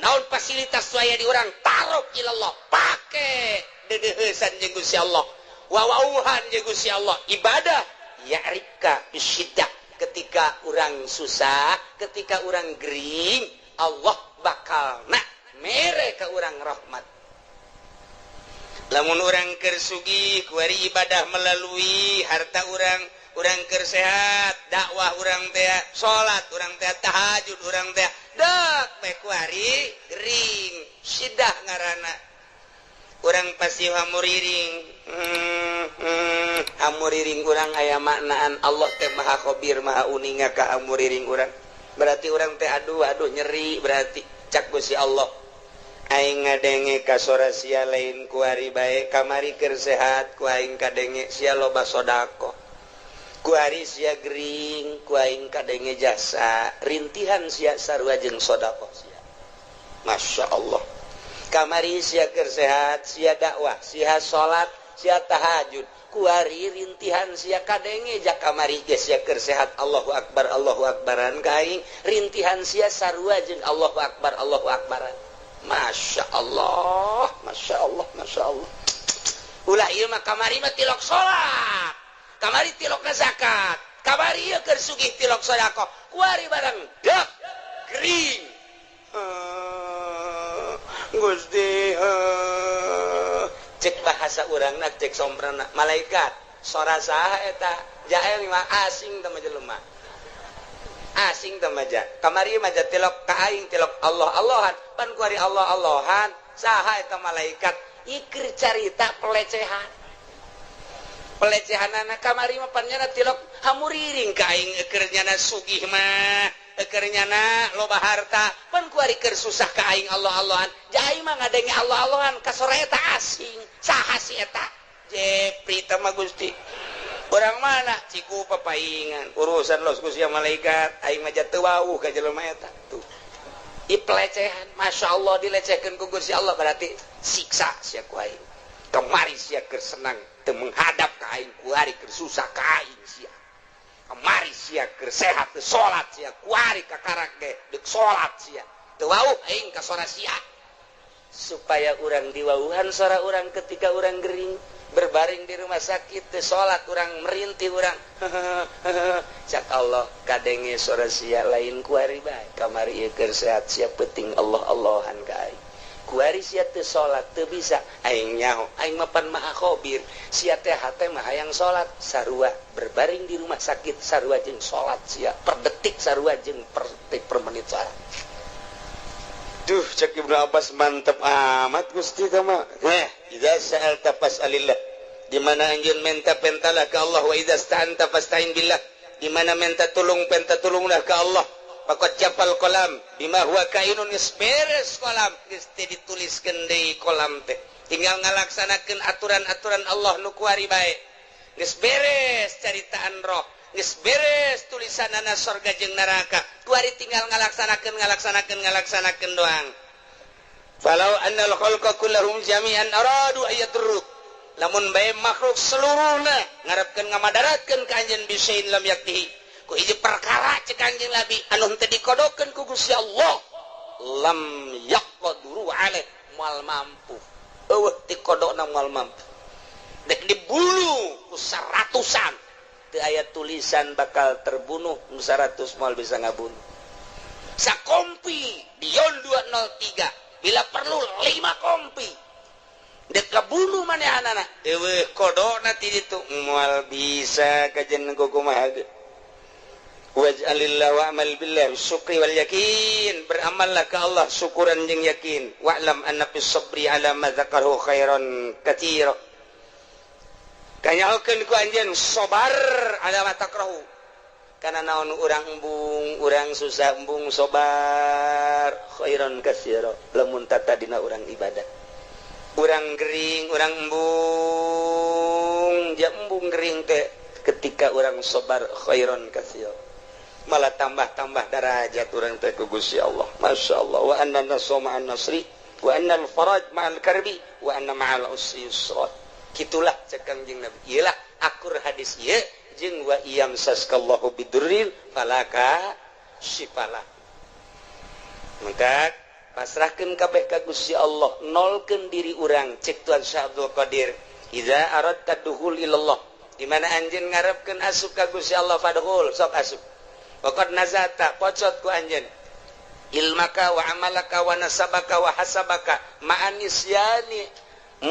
naon fasilitas waya di urang ta'aruf ilallah pake dedeuheusan jeung Gusti Allah wawauhan jeung Gusti Allah ibadah ya'rika bisyiddah ketika urang susah ketika urang gering Allah bakal mere ka urang rahmat. Lamun orang keur sugih kuari ibadah melalui harta orang keur sehat dakwah orang teh salat orang teh tahajud orang teh dak bae kuari gering sidah ngaranna orang pasti hamuriring hamuriring orang aya maknaan Allah teh maha khabir maha uninga ka hamuriring orang berarti orang teh aduh nyeri berarti cak Gusti Allah aing ngadenge ka sora sia lain kuari bae kamari keur sehat ku aing kadenge sia loba sodako kuari sia gering ku aing kadenge jasa rintihan sia sarua jeung sodako sia Masya Allah kamari sia keur sehat sia dakwah sia salat sia tahajud kuari rintihan sia kadenge jak kamari geus sia keur sehat Allahu akbaran ka aing rintihan sia sarua jeung Allahu akbaran Masya Allah, Masya Allah, Masya Allah. Ulah ieu mah kamari mah tilok salat, kamari tilokna zakat, kamari ieu keur sugih tilok sedekah, kuari barang dak gering. Gusti, cek bahasa urangna cek sombrana malaikat, sora saha eta? Jael mah asing teh jelema. Asing temaja kamari maja tilok ka aing tilok Allahan pan kuari Allahan saha eta malaikat ikir carita pelecehanana kamari mah pan nyana tilok hamuriring ka aing keur nyana sugih mah keur nyana loba harta pan kuari keur susah ka aing Allahan jai mah ngadenge Allahan ka sora eta asing saha si eta jepri teh mah Gusti orang mana ciku papaingan urusan los kusia malaikat aing mah teu wauh ka jelema eta tuh pelecehan Masya Allah dilecehkeun ku Gusti Allah berarti siksa sia ku aing kemari sia keur senang teu menghadap ka aing kuari keur susah ka aing sia kemari sia keur sehat teu salat sia kuari ka karak ge deuk salat sia teu wauh aing ka sora sia supaya urang diwauhan sora urang ketika urang gering berbaring di rumah sakit teu salat urang merintih urang cak Allah kadenge sora sia lain kuari bae kamari ieu keur sehat sia penting Allahan ka aing kuari sia teu salat teu bisa aing nyaho aing mah pan maha khabir sia teh hate mah hayang salat sarua berbaring di rumah sakit sarua jeung salat sia per detik sarua jeung per detik per menit salat. Duh, cek Ibnu Abbas mantep amat Gusti teh mah. Idza sa'alta fas'alillah. Di mana anjeun minta pentalah ka Allah wa idza sta'anta fasta'in billah. Di mana minta tulung penta tulunglah ka Allah. Faqad jafal qalam bima huwa kainun isberes qalam geus teh dituliskeun deui qalam teh. Tinggal ngalaksanakeun aturan-aturan Allah nu kuari bae. Geus beres caritaan roh. Geus beres tulisanana surga jeung neraka kuari tinggal ngalaksanakeun doang falau annal khalqa kullahum jami'an aradu ayadruk lamun bae makhluk seluruhna ngarepkeun ngamadaratkeun ka anjeun bisain lam yaktihi ku hiji perkara cek anjeun labi anu teu dikodokeun ku Gusti Allah lam yaqduru alaih moal mampu eueuh dikodona moal mampu dek dibulu ku saratusan ayat tulisan bakal terbunuh 100 mal bisa ngabunuh sakompi dion 203 bila perlu 5 kompi dek kabunuh manehanana eueuh kodona ti ditu moal bisa kajen kumaha ge waj'alillahu wa'mal billah syukri wal yakin beramallah ka Allah syukuran jeung yakin wa'lam anna bis sabri ala ma dzakarahu khairan katsira kanyaulkeun ku anjeun sabar ala matakrahu kana naon urang embung urang susah embung sabar khairan katsira lamun tata dina urang ibadah urang gering urang embung ja embung gering teh ketika urang sabar khairan katsira malah tambah-tambah derajat urang teh ku Gusti Allah masyaallah wa anna nasma an nasri wa anna al faraj ma'al karbi wa anna ma'al usri yusra gitulah cek Kangjeng Nabi iyalah akur hadis ieu jeung wa iyam saskallahu bidurril falaka sifalah maka pasrahkeun kabeh ka Gusti Allah nolkeun diri urang cek Tuan Syekh Abdul Qadir iza aradta dukhul ilallah di mana anjeun ngarepkeun asup ka Gusti Allah fadkhul sok asup waqad nazata pocot ku anjeun ilmaka wa amalaka wa nasabaka wa hasabaka ma'anisyani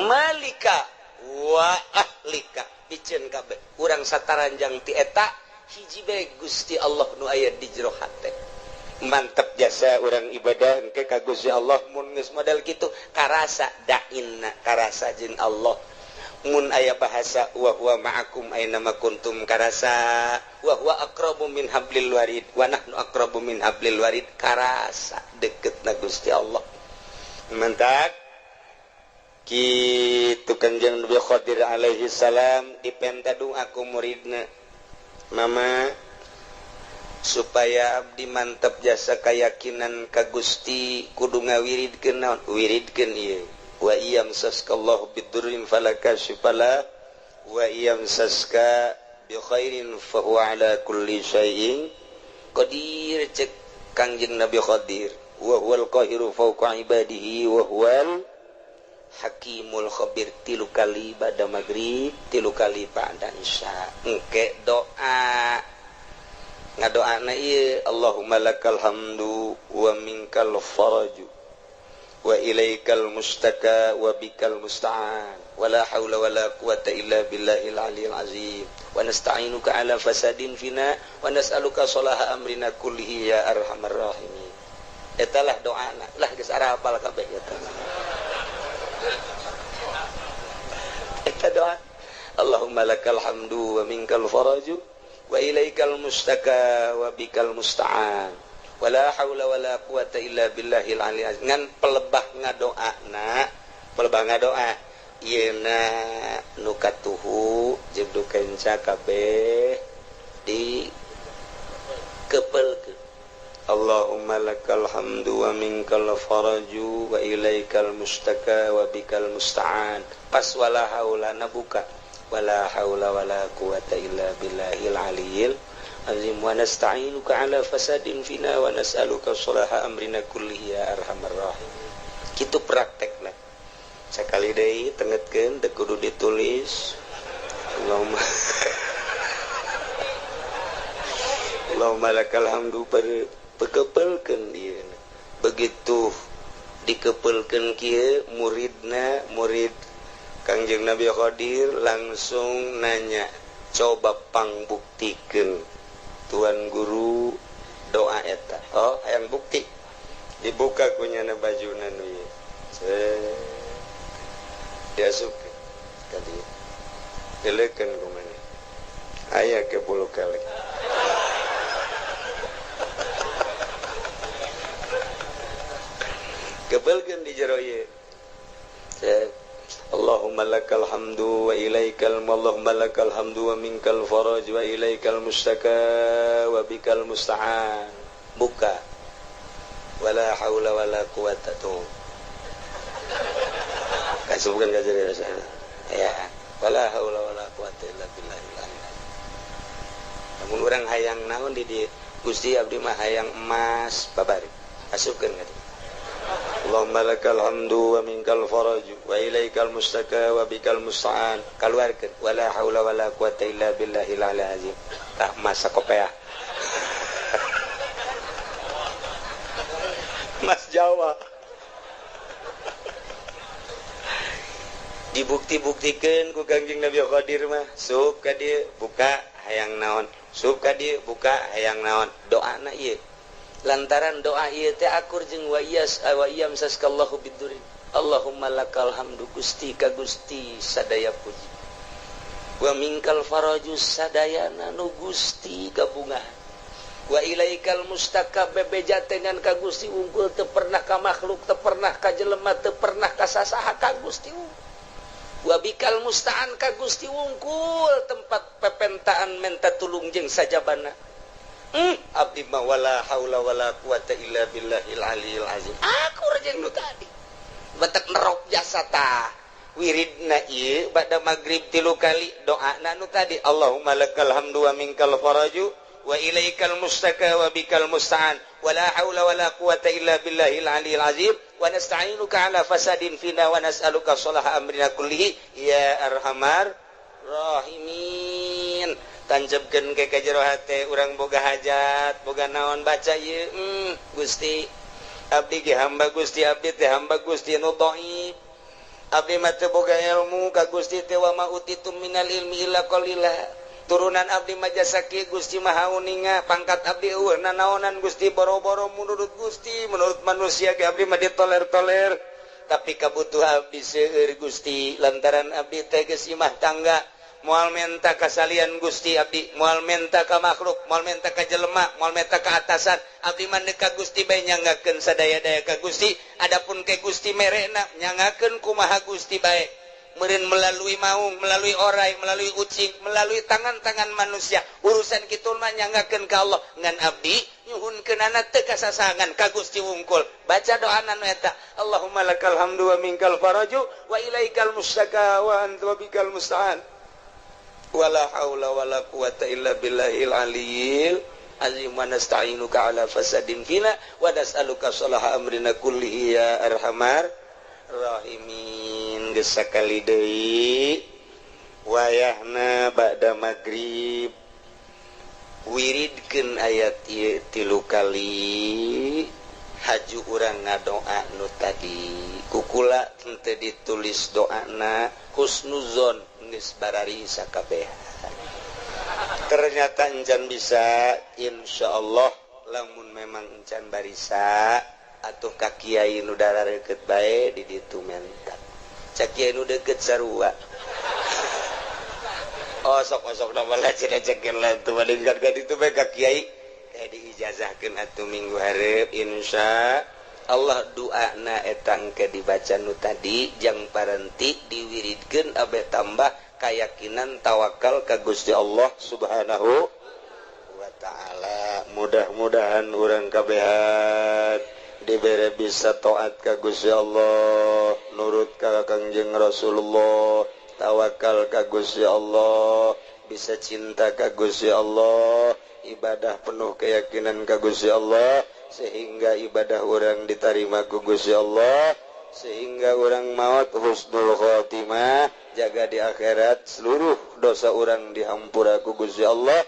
malika wa ahlika piceun kabeh urang sataranjang ti eta hiji bae Gusti Allah nu aya di jero hate mantep jasa urang ibadah engke ka Gusti Allah mun geus modal kitu karasa dainna karasa jeung Allah mun aya bahasa wa huwa ma'akum aina ma kuntum karasa wa huwa aqrabu min hablil warid wa nahnu aqrabu min hablil warid karasa deketna Gusti Allah mantap kitu Kanjeng Nabi Khadir alaihi salam dipentadu aku muridna mama supaya abdi mantap jasa keyakinan ka Gusti kudu ngawiridkeun naon wiridkeun ieu wa iyam saskallahu bidurrin falaka syifala wa iyam saska bi khairin fa huwa ala kulli syai'in qadir cek Kanjeng Nabi Khadir wa huwal qahiru fawqa ibadihi wa huwal hakimul khabir tilu kali pada maghrib tilu kali pada isya engke doa ngadoana ieu Allahumma lakal hamdu wa minkal faraju wa ilaikal mustaka wa bikal musta'an wala haula wala quwata illa billahil aliyil azim wa nasta'inuka ala fasadin fina wa nas'aluka salaha amrina kullihi ya arhamar rahimin etalah doana lah geus ara hafal kabeh eta eta doa Allahumma lakal hamdu wa minkal faraju wa ilaikal mustaka wa bikal musta'an wala haula wala quwata illa billahil aliyil azim ngan pelebah ngadoana pelebah ngadoa yeuna nu katuhu jeung nu kenca kabeh di kepelkeun Allahumma lakal hamdu wa minkal faraju wa ilaikal mustaka wa bikal musta'an pas wala haula nabuka wala haula wala quwata illa billahil aliyil azim wa nasta'inuka ala fasadin fina wa nas'aluka salaha amrina kullihi ya arhamar rahim kitu praktekna sakali deui tengetkeun teu kudu ditulis Allahumma lakal hamdu pekepelkeun ieu begitu dikepelkeun kieu muridna murid Kangjeng Nabi Khadir langsung nanya coba pangbuktikeun Tuan Guru doa eta oh hayang bukti dibuka kunyana bajuna nu ieu diasupkeun ka dieu deulekeun ku mana aya ke 10 kali kebelkeun di jero ieu Allahumma lakal hamdu wa ilaikal Allahumma lakal hamdu wa minkal faraj wa ilaikal mustaka wa bikal musta'an buka wala haula wala quwata tu kasubkeun ka jero ya wala haula wala quwata illa billahil aliyil namun urang hayang naon di dieu Gusti abdi mah hayang emas babari asupkeun ka dieu Allahumma lakal hamdu wa minkal faraju wa ilaikal mustaka wa bikal musta'an kaluarkeun wala haula wala quwata illa billahil aliyil azim tah masa kopeah Mas Jawa dibukti-buktikeun ku Kangjeng Nabi Khadir mah sup ka dieu buka hayang naon sup ka dieu buka hayang naon doana ieu lantaran doa ieu teh akur jeung wa iyam saskallahu bidurri Allahumma lakal hamdu Gusti ka Gusti sadaya puji wa minkal faraju sadayana nu Gusti gabungan wa ilaikal mustaka bebejatengan ka Gusti unggul teu pernah ka makhluk teu pernah ka jelema teu pernah ka sasaha ka Gusti wa bikal musta'an ka Gusti unggul tempat pepentaan menta tulung jeung sajabana abdi ma wala haula wala quwata illa billahil aliyil azim aku jeung nu tadi betek nerok jasa tah wiridna ieu ba'da magrib 3 kali doana nu tadi Allahumma lakal hamdu wa minkal faraju wa ilaikal mustaka wa bikal musta'an wa la haula wa la quwata illa billahil aliyil azim wa nasta'inuka ala fasadin fina wa nas'aluka salaha amrina kullihi ya arhamar rahimin. Tancapkeun ke jero hate urang boga hajat boga naon baca ieu Gusti abdi ge hamba Gusti abdi teh hamba Gusti nu dhaif abdi mah teu boga ilmu ka Gusti teh wa ma utitum minal ilmi illa qalila turunan abdi mah jasa kieu Gusti mah hauninga pangkat abdi eueuh nanaonan Gusti boro-boro menurut Gusti menurut manusia ge abdi mah ditoler-toler tapi kabutuhan abdi seueur Gusti lantaran abdi teh geus imah tangga moal menta kasalian Gusti abdi moal menta ka makhluk moal menta ka jelema moal menta ka atasan abdi mah ka Gusti bae nyangakeun sadaya-daya ka Gusti adapun ke Gusti merena nyangakeun kumaha Gusti bae meureun melalui maung melalui orai melalui ucing melalui tangan-tangan manusia urusan kitu mah nyangakeun ka Allah ngan abdi nyuhunkeunana teu kasasangan ka Gusti wungkul baca doana nu eta Allahumma lakal hamdu wa minkal faraju wa ilaikal mustaka wa anta bikal musta'an wala haula wala quwata illa billahil aliyil azim wa nasta'inuka ala fasadin fina wa nas'aluka salaha amrina kullihi ya arhamar rahimin. Geus sakali deui wayahna ba'da magrib wiridkeun ayat ieu 3 kali haju urang ngadoa nu tadi kukula teu ditulis doana husnuzon geus barari sakabehan ternyata encan bisa insyaallah lamun memang encan barisa atuh ka kiai nu darareukeut bae di ditu mentak cak kiai nu deukeut sarua sok na bala cekeun lah tu balingkan ka ditu bae ka kiai diijazahkeun atuh minggu hareup insya Allah doana eta engke dibaca nu tadi jang parenti diwiridkeun abe tambah keyakinan tawakal ka Gusti Allah Subhanahu wa taala. Mudah-mudahan urang kabehan dibere bisa taat ka Gusti Allah, nurut ka Kangjeng Rasulullah, tawakal ka Gusti Allah, bisa cinta ka Gusti Allah, ibadah penuh keyakinan ka Gusti Allah sehingga ibadah orang diterima ku Gusti Allah, sehingga orang maut husnul khotimah, jaga di akhirat seluruh dosa orang dihampura ku Gusti Allah,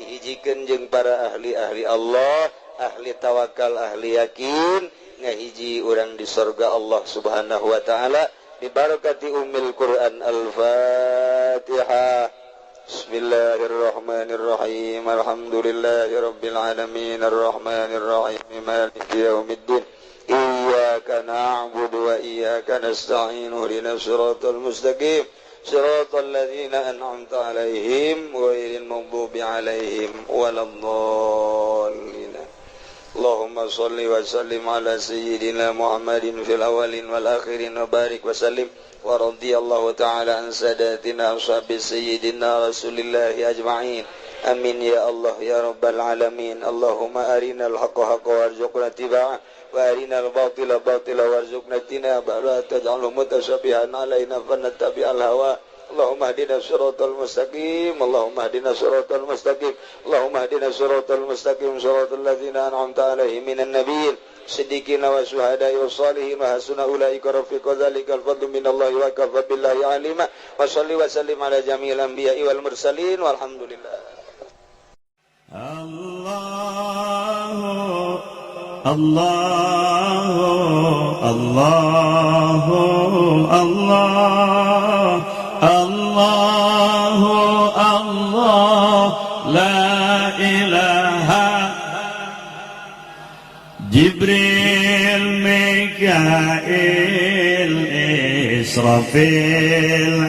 dihijikeun jeung para ahli-ahli Allah, ahli tawakal, ahli yakin, ngahiji orang di surga Allah Subhanahu wa taala bi barakati ummil Quran. Al-Fatihah. Bismillahirrahmanirrahim. Alhamdulillahirabbil alamin arrahmanir rahim maliki yaumiddin. Iyyaka na'budu wa iyyaka nasta'in. Ihdinas siratal mustaqim. Siratal ladzina an'amta 'alaihim ghairil maghdubi 'alaihim waladdallin. Allahumma shalli wa sallim ala sayyidina Muhammadin fil awwalin wal akhirin wa barik wa sallim wa radhiyallahu ta'ala an sadatina ashabi sayyidina Rasulillahi ajma'in. Amin ya Allah ya rabbal alamin. Allahumma arinal haqqa haqqan warzuqna ittiba'ah wa arinal batila batila warzuqna ijtinabah wa la taj'alhu mutashabihan alaina fanattabi'al hawa. Allahumma hdina siratal mustaqim. Allahumma hdina siratal mustaqim. Allahumma hdina siratal mustaqim siratal ladzina an'amta 'alaihim minan nabiyyin siddiqina wa syuhada'i was salihin wa hasuna ulaika rafiqa. Dzalikal fadlu minallahi wa kafa billahi 'alima. Wa shalli wa sallim ala jami'il anbiya'i wal mursalin walhamdulillah.
Allahu Allahu Allah Allahu Allah la ilaha Jibril Mikail Israfil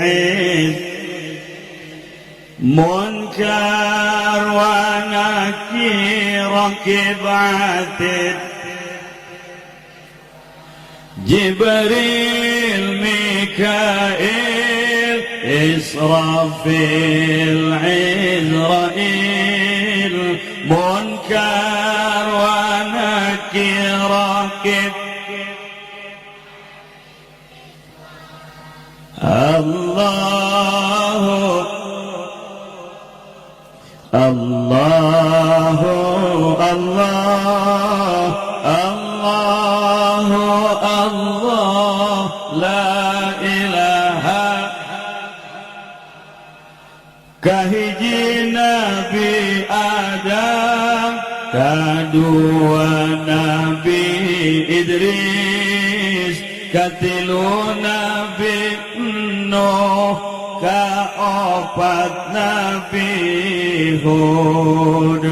Munkar wa Nakir rakib atid Jibril Mikail Israfil Izrail Munkar wa Nakir rakib الله الله الله الله la ilaha kahiji Nabi Adam kadua Nabi Idris katilu Nabi Nuh kaopat Nabi Hud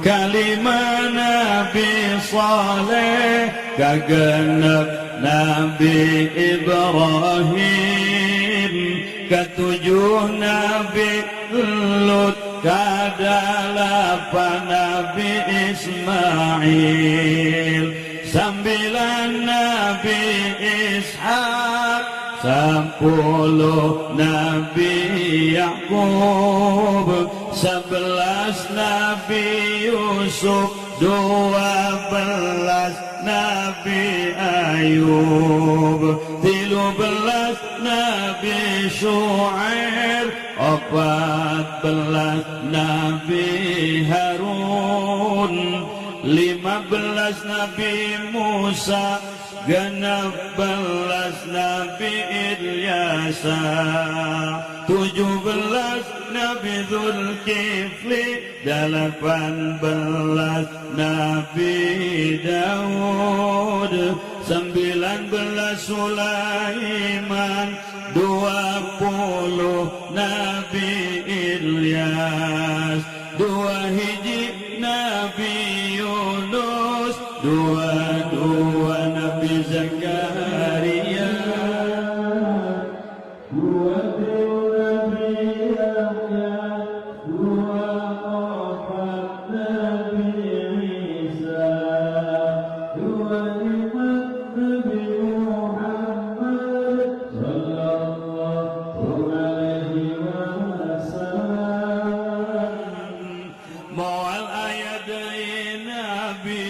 kalima Nabi Saleh kagenep Nabi Ibrahim ketujuh Nabi Lut kadalapan Nabi Ismail sembilan Nabi Ishak 10 Nabi Yakub 11 Nabi Yusuf 12 Nabi Ayub 13 Nabi Syuaib 14 Nabi Harun 15 Nabi Musa 16 Nabi Ilyasa 17 Nabi Zulkifli 18 Nabi Daud 19 Sulaiman 20 Nabi Ilyas 2 hiji Nabi Yunus 22 Nabi Zakaria 20 Nabi Yahya 24 Nabi Isa 25 Nabi Muhammad sallallahu alaihi wasallam moal aya deui Nabi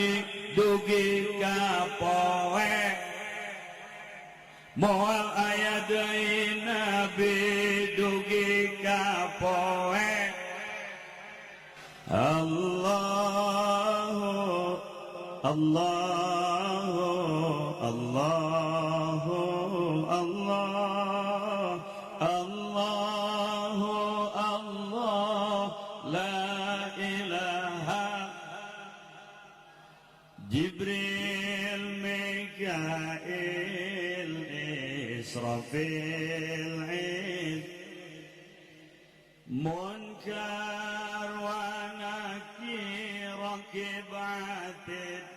dugi ka poe moal aya deui Nabi dugi ka poe Allahu Allahu Allahu Allah Allahu Allah la ilaha Jibril Mikail Israfil Munkar wa Nakir Rakib Atid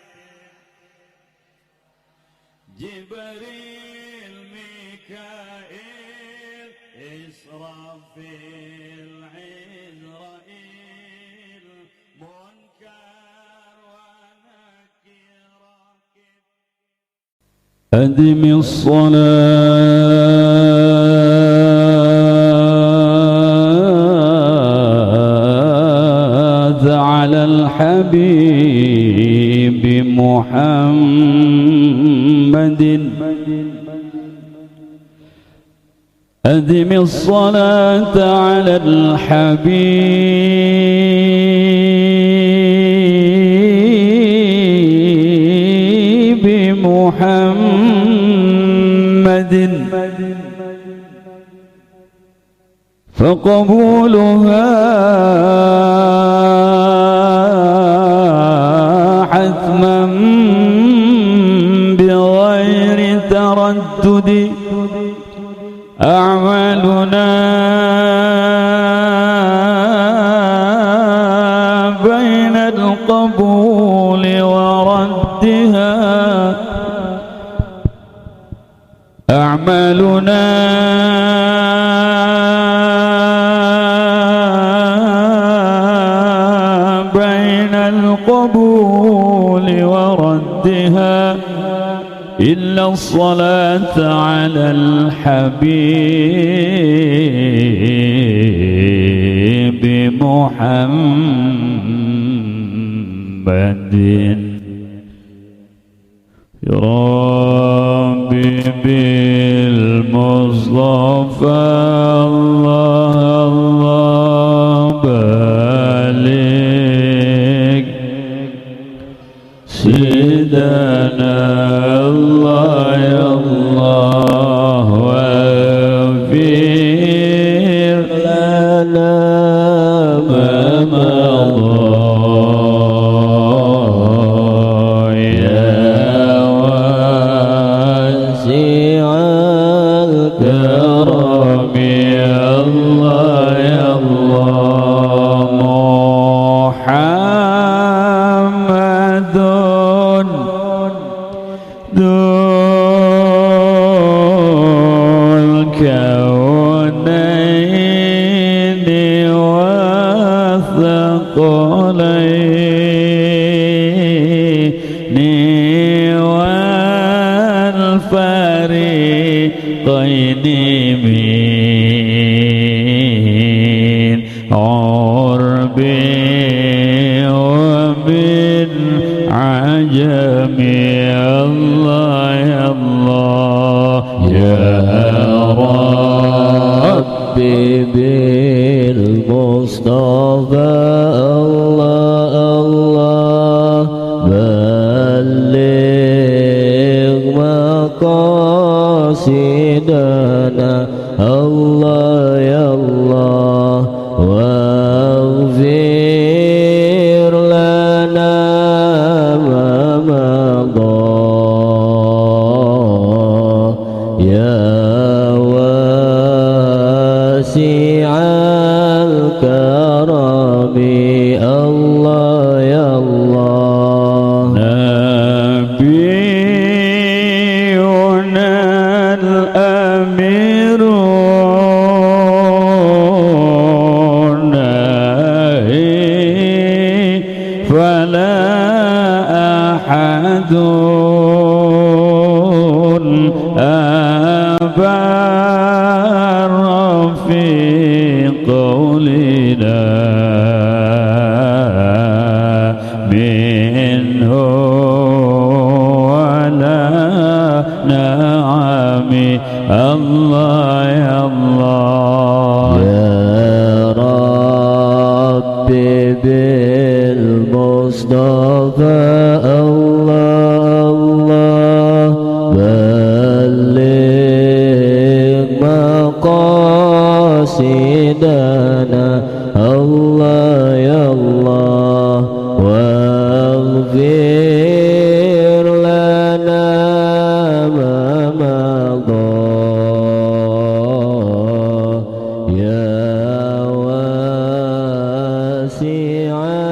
Jibril Mikail Israfil Izrail Munkar wa Nakir Rakib
أدم الصلاة على الحبيب محمد أدم الصلاة على الحبيب محمد فقبولها حتما بغير تردد أعمالنا بين القبول وردها أعمالنا بين القبول وردها إلا الصلاة على الحبيب محمد يا ربي بالمصطفى Mustafa Allah Allah balik Sidana Allah ya Allah wafir lana
يا واسع